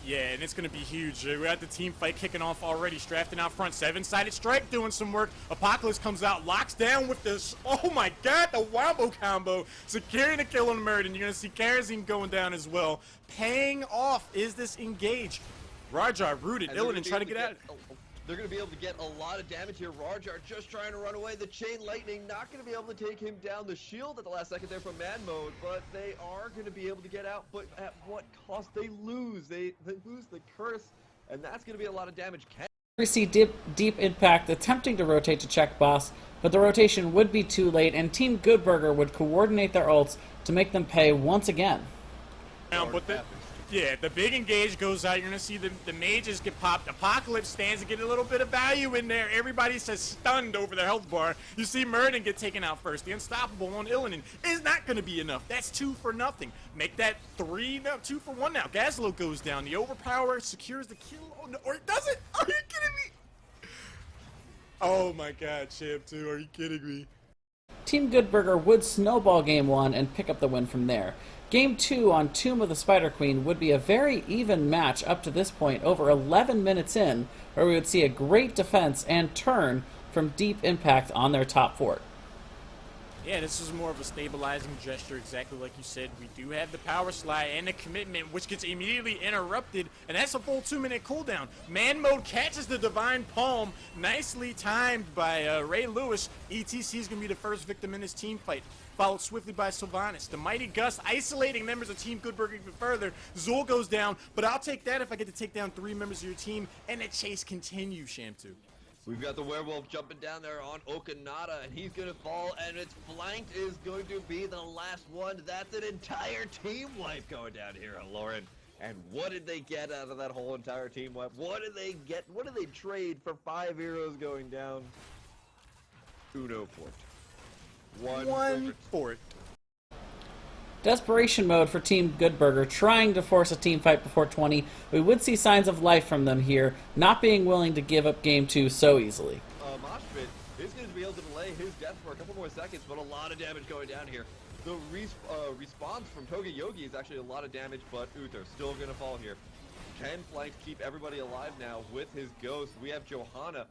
Yeah, and it's going to be huge. We got the team fight kicking off already. Strafton out front. Seven-sided strike doing some work. Apocalypse comes out, locks down with this. Oh my god, the wombo combo. Securing the kill on the murder. And you're going to see Karazim going down as well. Paying off is this engage. Rajar rooted Illidan trying to get out. They're going to be able to get a lot of damage here. Rajar just trying to run away. The Chain Lightning not going to be able to take him down. The shield at the last second there from Mad Mode, but they are going to be able to get out. But at what cost? They lose. They lose the curse, and that's going to be a lot of damage. We see Deep Impact attempting to rotate to check boss, but the rotation would be too late, and Team Goodburger would coordinate their ults to make them pay once again. But the big engage goes out. You're going to see the mages get popped. Apocalypse stands to get a little bit of value in there. Everybody says stunned over their health bar. You see Murden get taken out first. The Unstoppable on Illidan is not going to be enough. That's 2 for nothing. Make that 3, no, 2 for 1 now. Gaslow goes down. The Overpower secures the kill. Oh, no, or it doesn't. Are you kidding me? Oh my god, Champ 2. Are you kidding me? Team Goodburger would snowball Game 1 and pick up the win from there. Game 2 on Tomb of the Spider Queen would be a very even match up to this point, over 11 minutes in, where we would see a great defense and turn from Deep Impact on their top fort. Yeah, this is more of a stabilizing gesture, exactly like you said. We do have the power slide and the commitment, which gets immediately interrupted, and that's a full 2-minute cooldown. Man Mode catches the Divine Palm, nicely timed by Ray Lewis. ETC is going to be the first victim in this team fight, followed swiftly by Sylvanas. The Mighty Gust isolating members of Team Goodburger even further. Zul goes down, but I'll take that if I get to take down 3 members of your team, and the chase continues, Shamtu. We've got the werewolf jumping down there on Okanada, and he's going to fall, and its flanked is going to be the last one. That's an entire team wipe going down here on Lauren. And what did they get out of that whole entire team wipe? What did they get? What did they trade for 5 heroes going down? Uno fort. One fort. Desperation mode for Team Goodburger, trying to force a team fight before 20. We would see signs of life from them here, not being willing to give up Game 2 so easily. Moshpit is going to be able to delay his death for a couple more seconds, but a lot of damage going down here. The response from Toga Yogi is actually a lot of damage, but Uther still going to fall here. Can Flank keep everybody alive now with his ghost? We have Johanna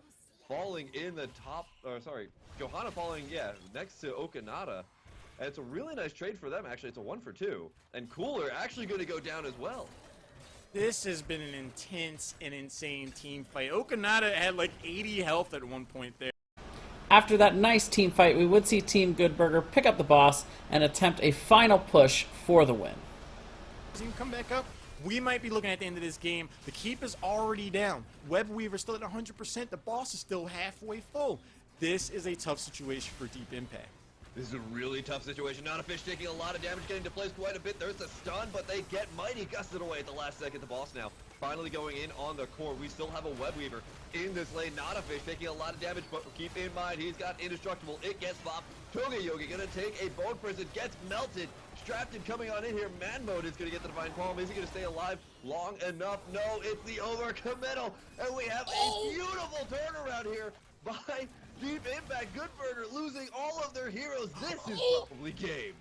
falling in the top, Johanna falling, next to Okanada. And it's a really nice trade for them, actually. It's a 1 for 2. And Cooler actually going to go down as well. This has been an intense and insane team fight. Okanada had like 80 health at one point there. After that nice team fight, we would see Team Goodburger pick up the boss and attempt a final push for the win. Team come back up. We might be looking at the end of this game. The keep is already down. Web Weaver still at 100%. The boss is still halfway full. This is a tough situation for Deep Impact. This is a really tough situation. Nanafish taking a lot of damage, getting to place quite a bit. There's a stun, but they get Mighty Gusted away at the last second. The boss now finally going in on the core. We still have a Web Weaver in this lane, not a fish, taking a lot of damage, but keep in mind, he's got indestructible. It gets popped. Togeyogi gonna take a Bone Prison, gets melted. Strapton coming on in here. Man Mode is gonna get the Divine Palm. Is he gonna stay alive long enough? No, it's the overcommittal, and we have a beautiful turnaround here by Deep Impact. Good Burger losing all of their heroes. This is probably game.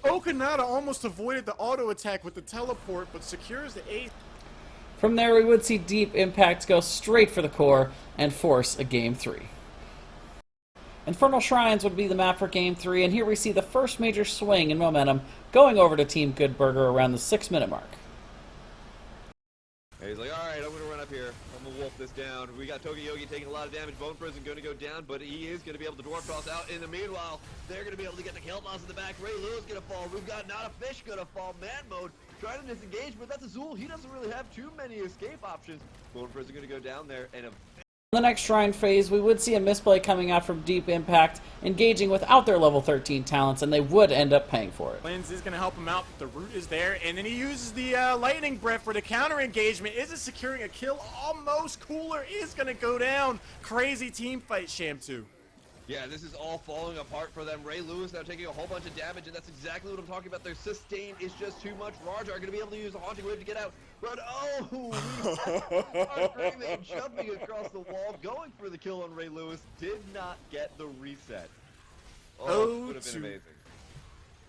Okanata almost avoided the auto attack with the teleport, but secures the 8th. From there, we would see Deep Impact go straight for the core and force a Game 3. Infernal Shrines would be the map for Game 3, and here we see the first major swing in momentum going over to Team Good Burger around the 6-minute mark. And he's like, alright, I'm gonna run up here. I'm gonna wolf this down. We got Togeyogi taking a lot of damage. Bone Prison gonna go down, but he is gonna be able to Dwarf Toss out. In the meanwhile, they're gonna be able to get the kill boss in the back. Ray Lewis gonna fall. We've got Not a Fish gonna fall. Man Mode trying to disengage, but that's Azul. He doesn't really have too many escape options. Bone Prison gonna go down there, and In the next Shrine phase, we would see a misplay coming out from Deep Impact, engaging without their level 13 talents, and they would end up paying for it. Lens is going to help him out, but the root is there, and then he uses the Lightning Breath for the counter engagement. Is it securing a kill? Almost. Cooler is going to go down. Crazy team fight, Shamtu. yeah, this is all falling apart for them. Ray Lewis now taking a whole bunch of damage, and that's exactly what I'm talking about. Their sustain is just too much. Rajar going to be able to use a Haunting Wave to get out. But Greymane jumping across the wall, going for the kill on Ray Lewis, did not get the reset. Oh, it would have been amazing.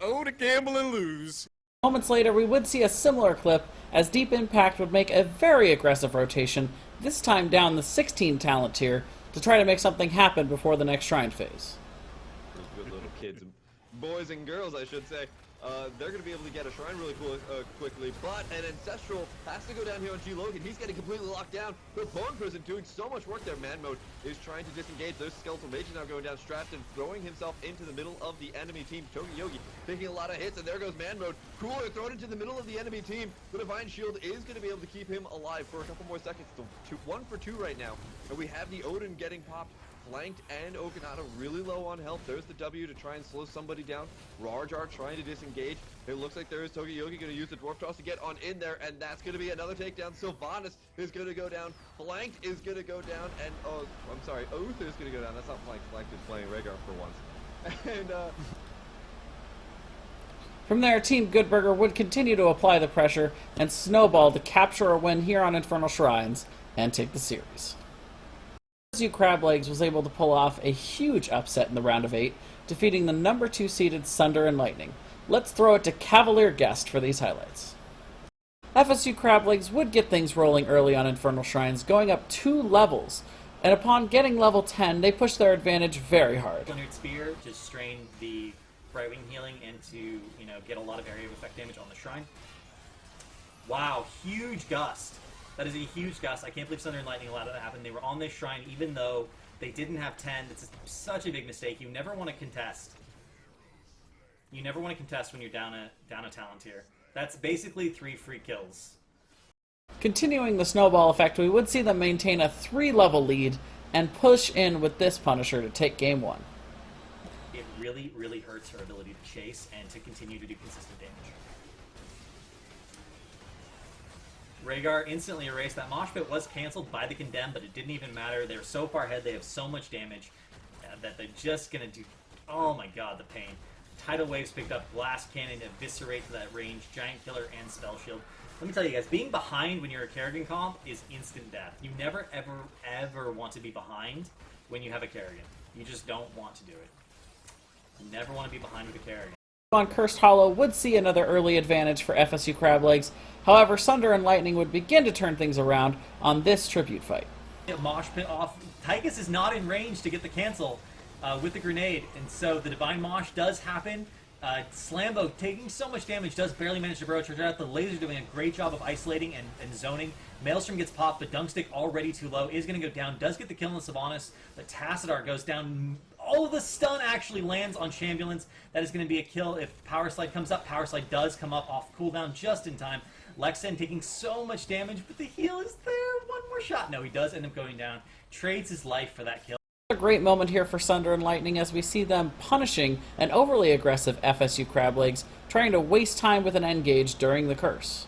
Oh, to gamble and lose. Moments later, we would see a similar clip as Deep Impact would make a very aggressive rotation, this time down the 16 talent tier, to try to make something happen before the next Shrine phase. Those good little kids, boys and girls, I should say. They're going to be able to get a Shrine really quickly, but an Ancestral has to go down here on G. Logan. He's getting completely locked down. The Bone Prison doing so much work there. Man Mode is trying to disengage. Those Skeletal Mages now going down strapped and throwing himself into the middle of the enemy team. Togeyogi taking a lot of hits, and there goes Man Mode. Cooler thrown into the middle of the enemy team. The Divine Shield is going to be able to keep him alive for a couple more seconds. So 1 for 2 right now, and we have the Odin getting popped. Flanked and Okanata really low on health. There's the W to try and slow somebody down. Rajar trying to disengage. It looks like there is Togeyogi going to use the Dwarf Toss to get on in there, and that's going to be another takedown. Sylvanas is going to go down. Flanked is going to go down, and oh, I'm sorry, Oath is going to go down. That's not Flanked. Flanked is playing Rhaegar for once. And From there, Team Good Burger would continue to apply the pressure and snowball to capture a win here on Infernal Shrines and take the series. FSU Crablegs was able to pull off a huge upset in the round of 8, defeating the number 2 seeded Sunder and Lightning. Let's throw it to Cavalier Guest for these highlights. FSU Crablegs would get things rolling early on Infernal Shrines, going up 2 levels, and upon getting level 10, they pushed their advantage very hard. Leonard Spear to strain the Brightwing healing and to, get a lot of area of effect damage on the Shrine. Wow, huge gust. That is a huge gust. I can't believe Thunder and Lightning allowed that to happen. They were on this Shrine even though they didn't have 10. It's such a big mistake. You never want to contest. You never want to contest when you're down a talent tier. That's basically 3 free kills. Continuing the snowball effect, we would see them maintain a 3-level lead and push in with this Punisher to take Game 1. It really, really hurts her ability to chase and to continue to do consistent damage. Rhaegar instantly erased. That mosh pit was canceled by the Condemned, but it didn't even matter. They're so far ahead, they have so much damage that they're just going to do... Oh my god, the pain. Tidal Waves picked up Blast Cannon, Eviscerate to that range, Giant Killer, and Spell Shield. Let me tell you guys, being behind when you're a Kerrigan comp is instant death. You never, ever, ever want to be behind when you have a Kerrigan. You just don't want to do it. You never want to be behind with a Kerrigan. On Cursed Hollow would see another early advantage for FSU Crablegs. However, Sunder and Lightning would begin to turn things around on this tribute fight. Mosh pit off. Tychus is not in range to get the cancel with the grenade, and so the Divine Mosh does happen. Slambo, taking so much damage, does barely manage to burrow charge out. The laser doing a great job of isolating and zoning. Maelstrom gets popped, but Dunkstick already too low, is going to go down. Does get the kill on Sylvanas, but Tassadar goes down. Oh, the stun actually lands on Shambulance. That is going to be a kill if Power Slide comes up. Power Slide does come up off cooldown just in time. Lexen taking so much damage, but the heal is there. One more shot. No, he does end up going down. Trades his life for that kill. A great moment here for Sunder and Lightning as we see them punishing an overly aggressive FSU Crablegs, trying to waste time with an engage during the curse.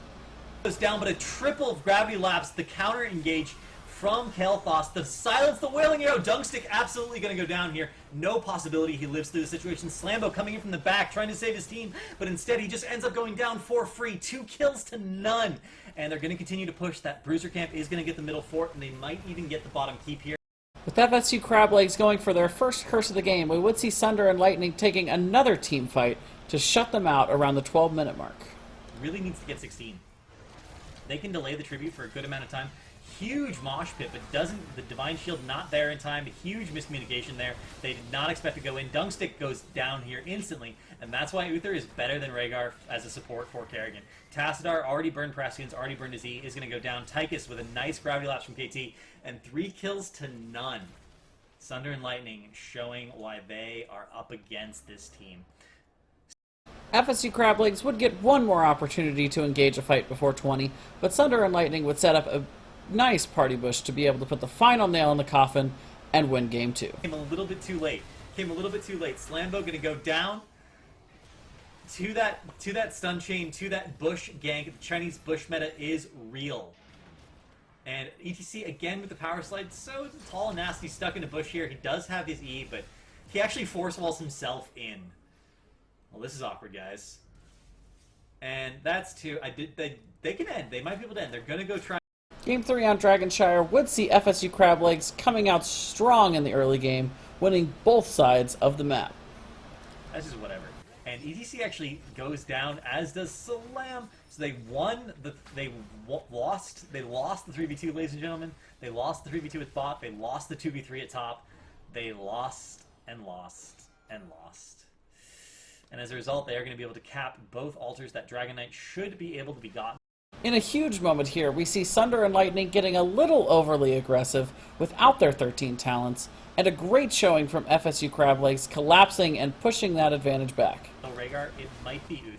Goes down, but a triple of gravity laps. The counter engage from Kael'thas. The silence, the wailing arrow. Dunkstick absolutely going to go down here. No possibility he lives through the situation. Slambo coming in from the back, trying to save his team, but instead he just ends up going down for free. 2 kills to none. And they're going to continue to push. That Bruiser Camp is going to get the middle fort, and they might even get the bottom keep here. With FSU Crablegs going for their first curse of the game, we would see Sunder and Lightning taking another team fight to shut them out around the 12-minute mark. Really needs to get 16. They can delay the tribute for a good amount of time. Huge mosh pit, but doesn't the Divine Shield not there in time? Huge miscommunication there. They did not expect to go in. Dunkstick goes down here instantly, and that's why Uther is better than Rhaegar as a support for Kerrigan. Tassadar already burned Praskians, already burned his E, is going to go down. Tychus with a nice gravity lapse from KT, and 3 kills to none. Sunder and Lightning showing why they are up against this team. FSU Crablegs would get one more opportunity to engage a fight before 20, but Sunder and Lightning would set up a nice party bush to be able to put the final nail in the coffin and win game 2. Came a little bit too late. Slambo going to go down to that stun chain, to that bush gank. The Chinese bush meta is real. And ETC again with the power slide, so tall and nasty, stuck in a bush here. He does have his E, but he actually force walls himself in. Well, this is awkward, guys. And that's 2. They can end. They might be able to end. They're going to go try. Game 3 on Dragonshire would see FSU Crablegs coming out strong in the early game, winning both sides of the map. That's just whatever. And ETC actually goes down, as does Salam. So they won. They lost the 3v2, ladies and gentlemen. They lost the 3v2 with bot. They lost the 2v3 at top. They lost and lost and lost. And as a result, they are going to be able to cap both altars that Dragon Knight should be able to be gotten. In a huge moment here, we see Sunder and Lightning getting a little overly aggressive without their 13 talents, and a great showing from FSU Crablegs collapsing and pushing that advantage back. So Rhaegar, it might be Uther.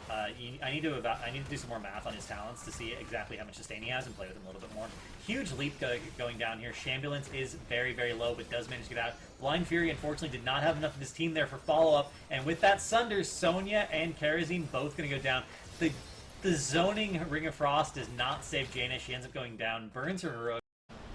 I need to do some more math on his talents to see exactly how much sustain he has and play with him a little bit more. Huge leap going down here. Shambulance is very, very low, but does manage to get out. Blind Fury, unfortunately, did not have enough of his team there for follow-up, and with that Sunder, Sonya and Karazin both going to go down. The zoning Ring of Frost does not save Jaina. She ends up going down, burns her heroic.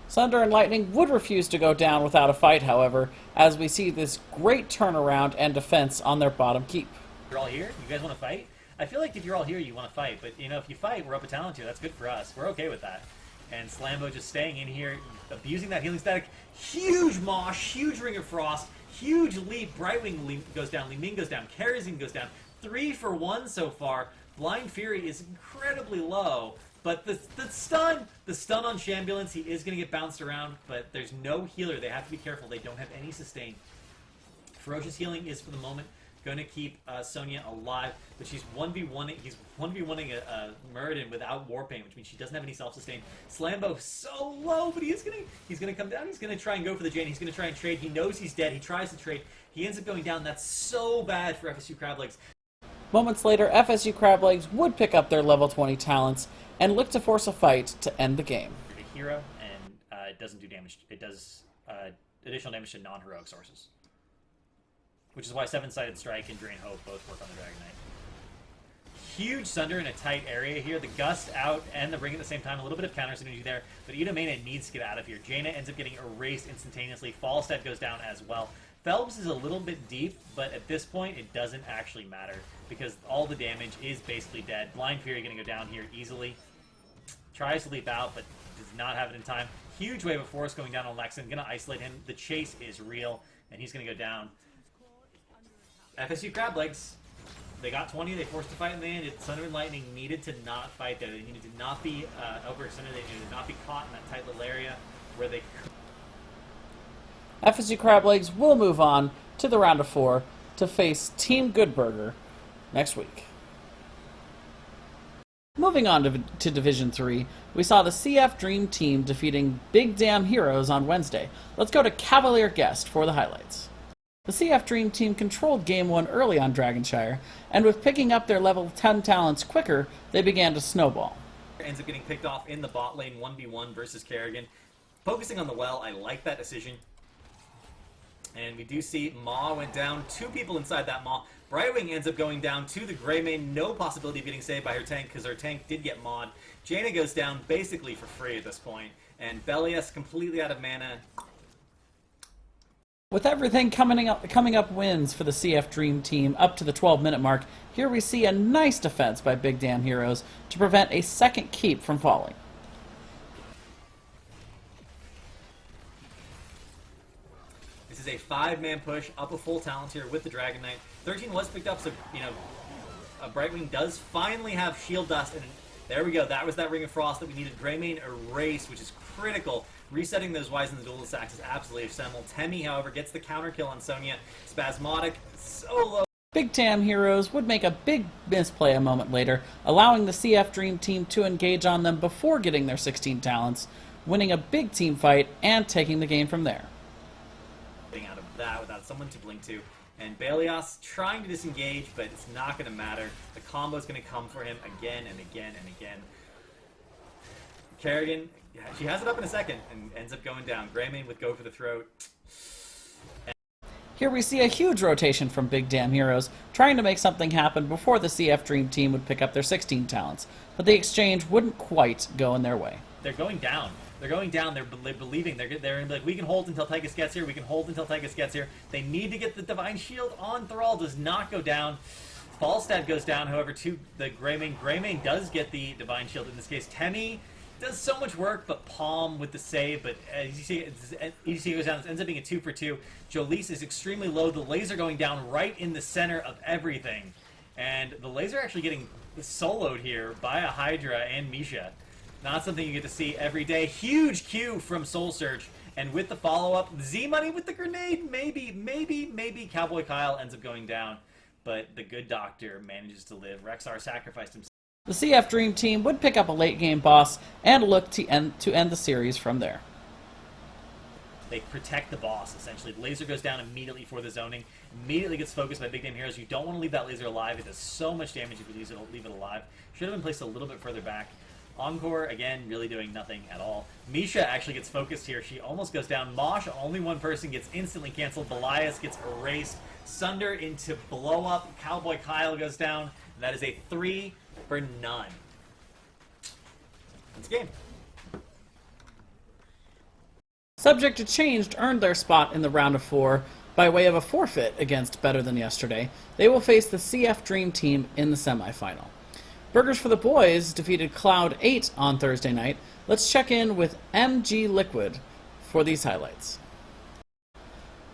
Sunder and Lightning would refuse to go down without a fight, however, as we see this great turnaround and defense on their bottom keep. You're all here? You guys want to fight? I feel like if you're all here, you want to fight, but, you know, if you fight, we're up a talent tier. That's good for us. We're okay with that. And Slambo just staying in here, abusing that healing static. Huge Mosh, huge Ring of Frost, huge leap. Brightwing goes down, Li Ming goes down, Karazin goes down. 3 for 1 so far. Blind Fury is incredibly low, but the stun on Shambulance, he is going to get bounced around, but there's no healer. They have to be careful. They don't have any sustain. Ferocious Healing is, for the moment, going to keep Sonya alive, but she's 1v1ing. He's 1v1ing a Muradin without Warpaint, which means she doesn't have any self-sustain. Slambo so low, but he's gonna come down. He's gonna try and go for the Jane. He's gonna try and trade. He knows he's dead. He tries to trade. He ends up going down. That's so bad for FSU Crablegs. Moments later, FSU Crablegs would pick up their level 20 talents and look to force a fight to end the game. A hero, and it doesn't do damage. It does additional damage to non-heroic sources, which is why 7-Sided Strike and Drain Hope both work on the Dragon Knight. Huge Sunder in a tight area here. The Gust out and the Ring at the same time. A little bit of counter synergy there, but Idamena needs to get out of here. Jaina ends up getting erased instantaneously. Falstad goes down as well. Phelps is a little bit deep, but at this point, it doesn't actually matter because all the damage is basically dead. Blind Fury going to go down here easily. Tries to leap out, but does not have it in time. Huge wave of force going down on Lexan. Going to isolate him. The chase is real, and he's going to go down. FSU Crablegs, they got 20. They forced a fight in the end. Sunder and Lightning needed to not fight there. They needed to not be overextended. They needed to not be caught in that tight little area where they could. FSU Crablegs will move on to the round of 4 to face Team Goodburger next week. Moving on to Division 3, we saw the CF Dream Team defeating Big Damn Heroes on Wednesday. Let's go to Cavalier Guest for the highlights. The CF Dream Team controlled Game 1 early on Dragonshire, and with picking up their level 10 talents quicker, they began to snowball. Ends up getting picked off in the bot lane 1v1 versus Kerrigan. Focusing on the well, I like that decision. And we do see Maw went down. 2 people inside that Maw. Brightwing ends up going down to the Greymane. No possibility of getting saved by her tank because her tank did get Mawed. Jaina goes down basically for free at this point. And Belias completely out of mana. With everything coming up wins for the CF Dream Team up to the 12-minute mark, here we see a nice defense by Big Damn Heroes to prevent a second keep from falling. This is a 5-man push up a full talent here with the Dragon Knight. 13 was picked up, so, you know, Brightwing does finally have Shield Dust, and there we go. That was that Ring of Frost that we needed. Greymane erased, which is critical. Resetting those Wise and the Dual Sacks is absolutely essential. Temmie, however, gets the counter kill on Sonya. Spasmodic, so low. Big Damn Heroes would make a big misplay a moment later, allowing the CF Dream Team to engage on them before getting their 16 talents, winning a big team fight and taking the game from there. Out of that without someone to blink to. And Belias trying to disengage, but it's not going to matter. The combo's going to come for him again and again and again. Kerrigan, yeah, she has it up in a second and ends up going down. Greymane with Go for the Throat. Here we see a huge rotation from Big Damn Heroes, trying to make something happen before the CF Dream Team would pick up their 16 talents, but the exchange wouldn't quite go in their way. They're going down. They're going down. They're believing. They're like, we can hold until Tychus gets here. We can hold until Tychus gets here. They need to get the Divine Shield on. Thrall does not go down. Falstad goes down, however, to the Greymane. Greymane does get the Divine Shield in this case. Temmie does so much work, but Palm with the save. But as you see, EDC goes down. It ends up being a 2-for-2. Jolise is extremely low. The laser going down right in the center of everything. And the laser actually getting soloed here by a Hydra and Misha. Not something you get to see every day. Huge Q from Soul Surge. And with the follow-up, Z-Money with the grenade. Maybe Cowboy Kyle ends up going down. But the good doctor manages to live. Rexxar sacrificed himself. The CF Dream Team would pick up a late-game boss and look to end the series from there. They protect the boss, essentially. The laser goes down immediately for the zoning. Immediately gets focused by Big Damn Heroes. You don't want to leave that laser alive. It does so much damage if you leave it alive. Should have been placed a little bit further back. Encore, again, really doing nothing at all. Misha actually gets focused here. She almost goes down. Mosh, only one person, gets instantly canceled. Belias gets erased. Sunder into blow up. Cowboy Kyle goes down. And that is a 3 for none. That's game. Subject to Changed earned their spot in the round of 4 by way of a forfeit against Better Than Yesterday. They will face the CF Dream Team in the semifinal. Burgers for the Boys defeated Cloud 8 on Thursday night. Let's check in with MG Liquid for these highlights.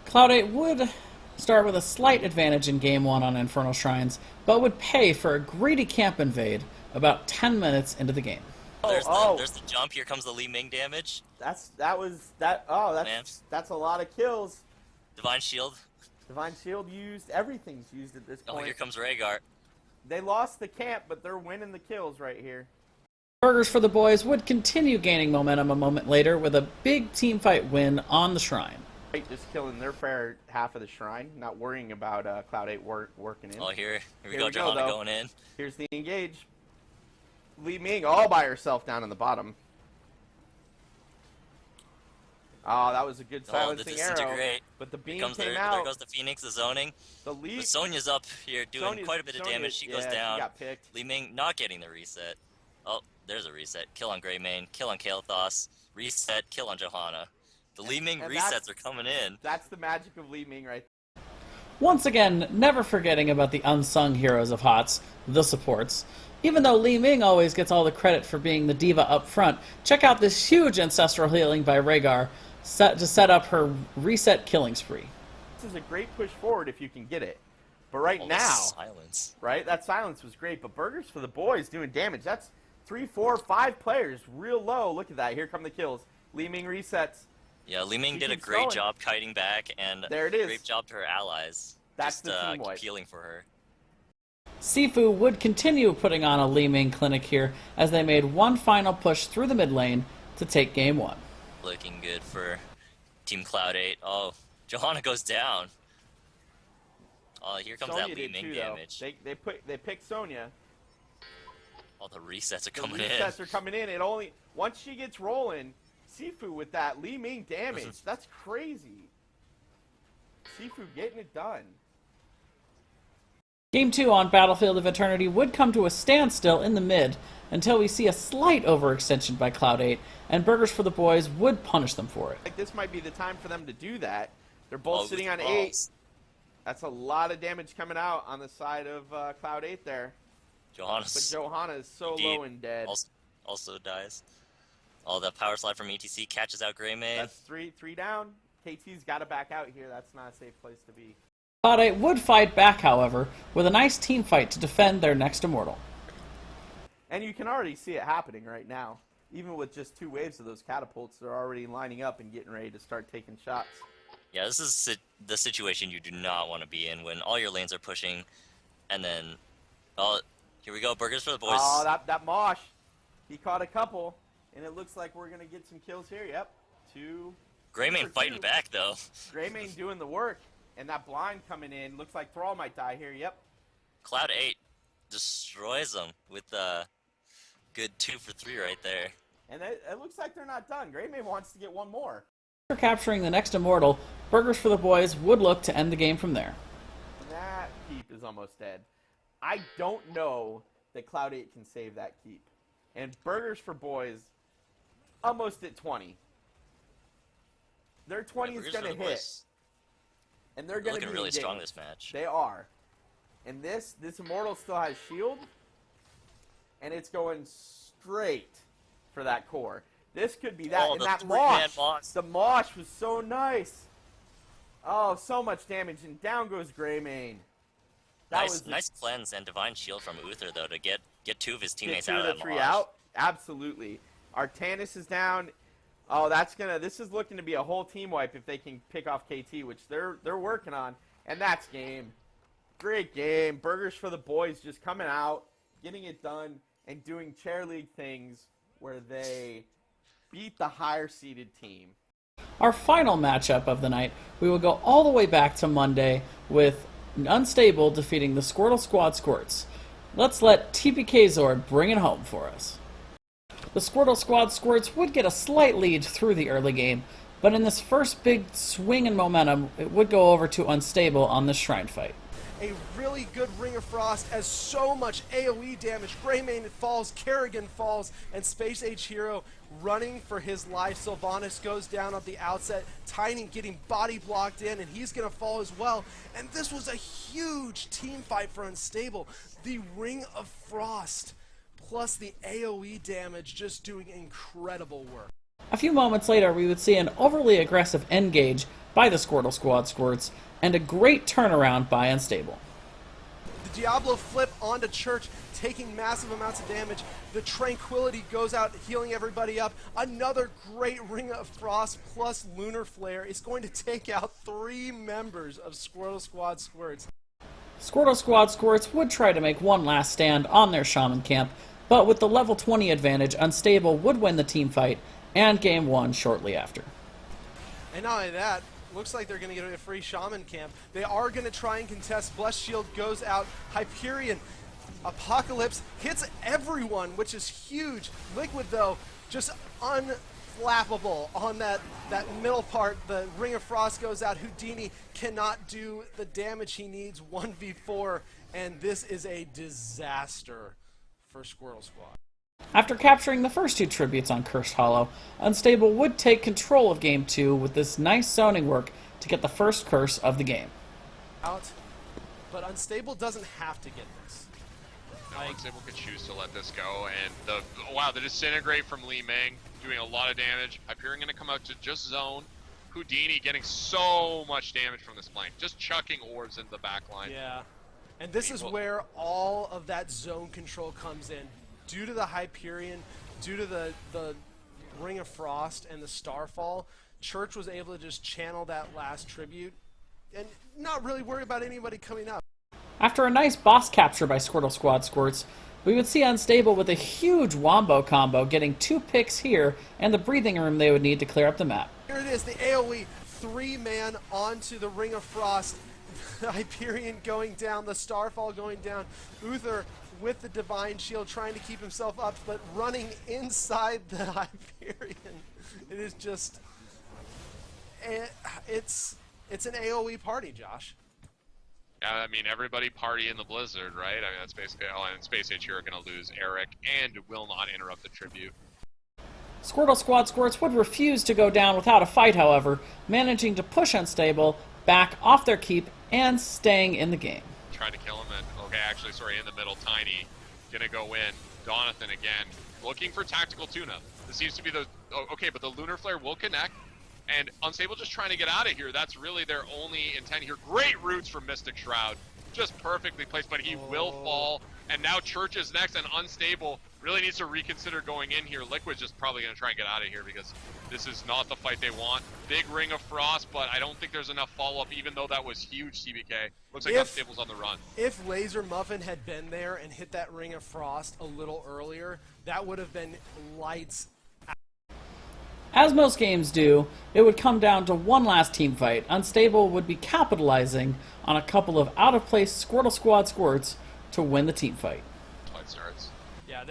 Cloud 8 would start with a slight advantage in Game 1 on Infernal Shrines, but would pay for a greedy camp invade about 10 minutes into the game. There's the jump. Here comes the Li Ming damage. That's a lot of kills. Divine Shield. Divine Shield used. Everything's used at this point. Oh, here comes Rhaegar. They lost the camp, but they're winning the kills right here. Burgers for the Boys would continue gaining momentum a moment later with a big teamfight win on the Shrine. Just killing their fair half of the Shrine, not worrying about Cloud 8 working in. Oh, here we go, Johanna going in. Here's the engage. Li Ming all by herself down in the bottom. Oh, that was a good silencing arrow. But the beam came out. There goes the Phoenix, the zoning. But Sonya's up here doing quite a bit of damage. She goes down. She got picked. Li Ming not getting the reset. Oh, there's a reset. Kill on Greymane. Kill on Kael'thas. Reset. Kill on Johanna. The Li Ming resets are coming in. That's the magic of Li Ming right there. Once again, never forgetting about the unsung heroes of HOTS, the supports. Even though Li Ming always gets all the credit for being the diva up front, check out this huge ancestral healing by Rhaegar to set up her reset killing spree. This is a great push forward if you can get it. But right now, silence. Right? That silence was great. But Burgers for the Boys doing damage. That's 3, 4, 5 players real low. Look at that. Here come the kills. Li Ming resets. Yeah, Li Ming did a great job kiting back, and there it is. Great job to her allies. That's just the team wipe. healing for her. Sifu would continue putting on a Li Ming clinic here as they made one final push through the mid lane to take Game 1. Looking good for Team Cloud 8. Oh, Johanna goes down. Oh, here comes Sonya that Li Ming damage. They picked Sonya. All the resets are coming in. The resets are coming in. Once she gets rolling, Sifu with that Li Ming damage. That's crazy. Sifu getting it done. Game 2 on Battlefield of Eternity would come to a standstill in the mid until we see a slight overextension by Cloud 8, and Burgers for the Boys would punish them for it. Like, this might be the time for them to do that. They're both All sitting with on balls. 8. That's a lot of damage coming out on the side of Cloud 8 there. Johannes But Johanna is so Indeed. low and dead. also dies. All that power slide from ETC catches out Greymane. That's three down. KT's got to back out here. That's not a safe place to be. Cloud 8 would fight back, however, with a nice team fight to defend their next Immortal. And you can already see it happening right now. Even with just 2 waves of those catapults, they're already lining up and getting ready to start taking shots. Yeah, this is the situation you do not want to be in when all your lanes are pushing, and then, oh, here we go, Burgers for the Boys. Oh, that Mosh. He caught a couple, and it looks like we're going to get some kills here. Yep. 2. Greymane fighting back, though. Greymane doing the work. And that blind coming in. Looks like Thrall might die here. Yep. Cloud 8 destroys them with a good 2 for 3 right there. And it looks like they're not done. Greymane wants to get one more. After capturing the next Immortal, Burgers for the Boys would look to end the game from there. That keep is almost dead. I don't know that Cloud 8 can save that keep. And Burgers for Boys, almost at 20. Their 20 is going to hit. And they're going to be looking really engaged. strong this match. They are. And this Immortal still has shield. And it's going straight for that core. This could be that. Oh, and the that three-man Mosh. Mosh. The Mosh was so nice. Oh, so much damage. And down goes Greymane. Nice cleanse and divine shield from Uther though to get 2 of his teammates Get 2 out of of the that 3 Mosh. out. Absolutely. Artanis is down. Oh, this is looking to be a whole team wipe if they can pick off KT, which they're working on. And that's game. Great game. Burgers for the Boys just coming out, getting it done, and doing chair league things where they beat the higher seeded team. Our final matchup of the night, we will go all the way back to Monday with Unstable defeating the Squirtle Squad Squirts. Let's let TPK Zord bring it home for us. The Squirtle Squad Squirts would get a slight lead through the early game, but in this first big swing in momentum, it would go over to Unstable on this Shrine fight. A really good Ring of Frost as so much AoE damage. Greymane falls, Kerrigan falls, and Space Age Hero running for his life. Sylvanas goes down at the outset. Tiny getting body blocked in, and he's going to fall as well. And this was a huge team fight for Unstable. The Ring of Frost plus the AoE damage just doing incredible work. A few moments later, we would see an overly aggressive engage by the Squirtle Squad Squirts, and a great turnaround by Unstable. The Diablo flip onto Church, taking massive amounts of damage. The Tranquility goes out, healing everybody up. Another great Ring of Frost plus Lunar Flare is going to take out 3 members of Squirtle Squad Squirts. Squirtle Squad Squirts would try to make one last stand on their Shaman camp, but with the level 20 advantage, Unstable would win the team fight and Game 1 shortly after. And not only that, looks like they're going to get a free Shaman camp. They are going to try and contest. Blessed Shield goes out. Hyperion, Apocalypse hits everyone, which is huge. Liquid, though, just unflappable on that middle part. The Ring of Frost goes out. Houdini cannot do the damage he needs 1v4, and this is a disaster for Squirtle Squad. After capturing the first 2 tributes on Cursed Hollow, Unstable would take control of Game 2 with this nice zoning work to get the first curse of the game. But Unstable doesn't have to get this. No, Unstable could choose to let this go, and the Disintegrate from Li Meng doing a lot of damage. Hyperion going to come out to just zone. Houdini getting so much damage from this flank, just chucking orbs into the back line. Yeah, and this is where all of that zone control comes in. Due to the Hyperion, due to the Ring of Frost and the Starfall, Church was able to just channel that last tribute and not really worry about anybody coming up. After a nice boss capture by Squirtle Squad Squirts, we would see Unstable with a huge Wombo combo getting 2 picks here and the breathing room they would need to clear up the map. Here it is, the AoE 3-man onto the Ring of Frost. Hyperion going down, the Starfall going down. Uther with the Divine Shield trying to keep himself up, but running inside the Hyperion. It is just... It's It's an AoE party, Josh. Yeah, I mean, everybody party in the Blizzard, right? I mean, that's basically, oh, and Space Age here are going to lose Eric and will not interrupt the tribute. Squirtle Squad Squirts would refuse to go down without a fight, however, managing to push Unstable back off their keep and staying in the game. Trying to kill him, and okay, actually, sorry, in the middle, Tiny gonna go in. Donathan again, looking for tactical tune-up. This seems to be the, oh, okay, but the Lunar Flare will connect, and Unstable just trying to get out of here. That's really their only intent here. Great roots from Mystic Shroud, just perfectly placed, but he will fall, and now Church is next, and Unstable really needs to reconsider going in here. Liquid's just probably gonna try and get out of here because this is not the fight they want. Big Ring of Frost, but I don't think there's enough follow-up, even though that was huge, CBK. Looks like Unstable's on the run. If Laser Muffin had been there and hit that Ring of Frost a little earlier, that would have been lights out. As most games do, it would come down to one last team fight. Unstable would be capitalizing on a couple of out-of-place Squirtle Squad Squirts to win the team fight. Fight starts. Yeah,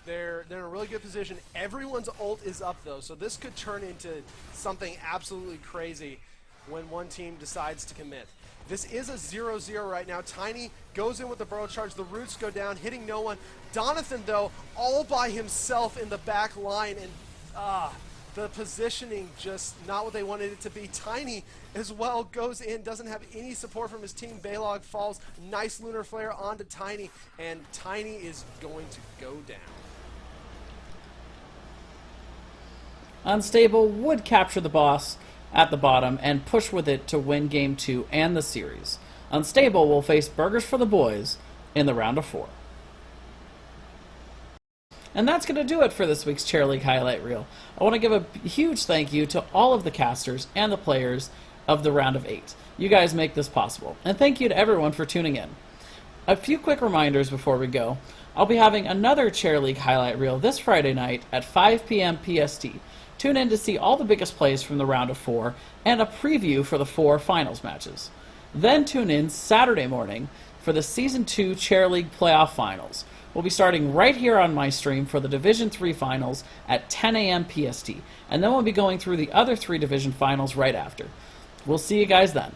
they're in a really good position. Everyone's ult is up though, so this could turn into something absolutely crazy when one team decides to commit. This is a 0-0 right now. Tiny goes in with the Burrow Charge. The roots go down, hitting no one. Donathan, though, all by himself in the back line, and the positioning just not what they wanted it to be. Tiny as well goes in, doesn't have any support from his team. Balog falls. Nice Lunar Flare onto Tiny, and Tiny is going to go down. Unstable would capture the boss at the bottom and push with it to win Game 2 and the series. Unstable will face Burgers for the Boys in the round of 4. And that's going to do it for this week's Chair League highlight reel. I want to give a huge thank you to all of the casters and the players of the round of 8. You guys make this possible. And thank you to everyone for tuning in. A few quick reminders before we go. I'll be having another Chair League highlight reel this Friday night at 5 p.m. PST. Tune in to see all the biggest plays from the round of 4 and a preview for the 4 finals matches. Then tune in Saturday morning for the Season 2 Chair League Playoff Finals. We'll be starting right here on my stream for the Division 3 Finals at 10 a.m. PST, and then we'll be going through the other 3 Division Finals right after. We'll see you guys then.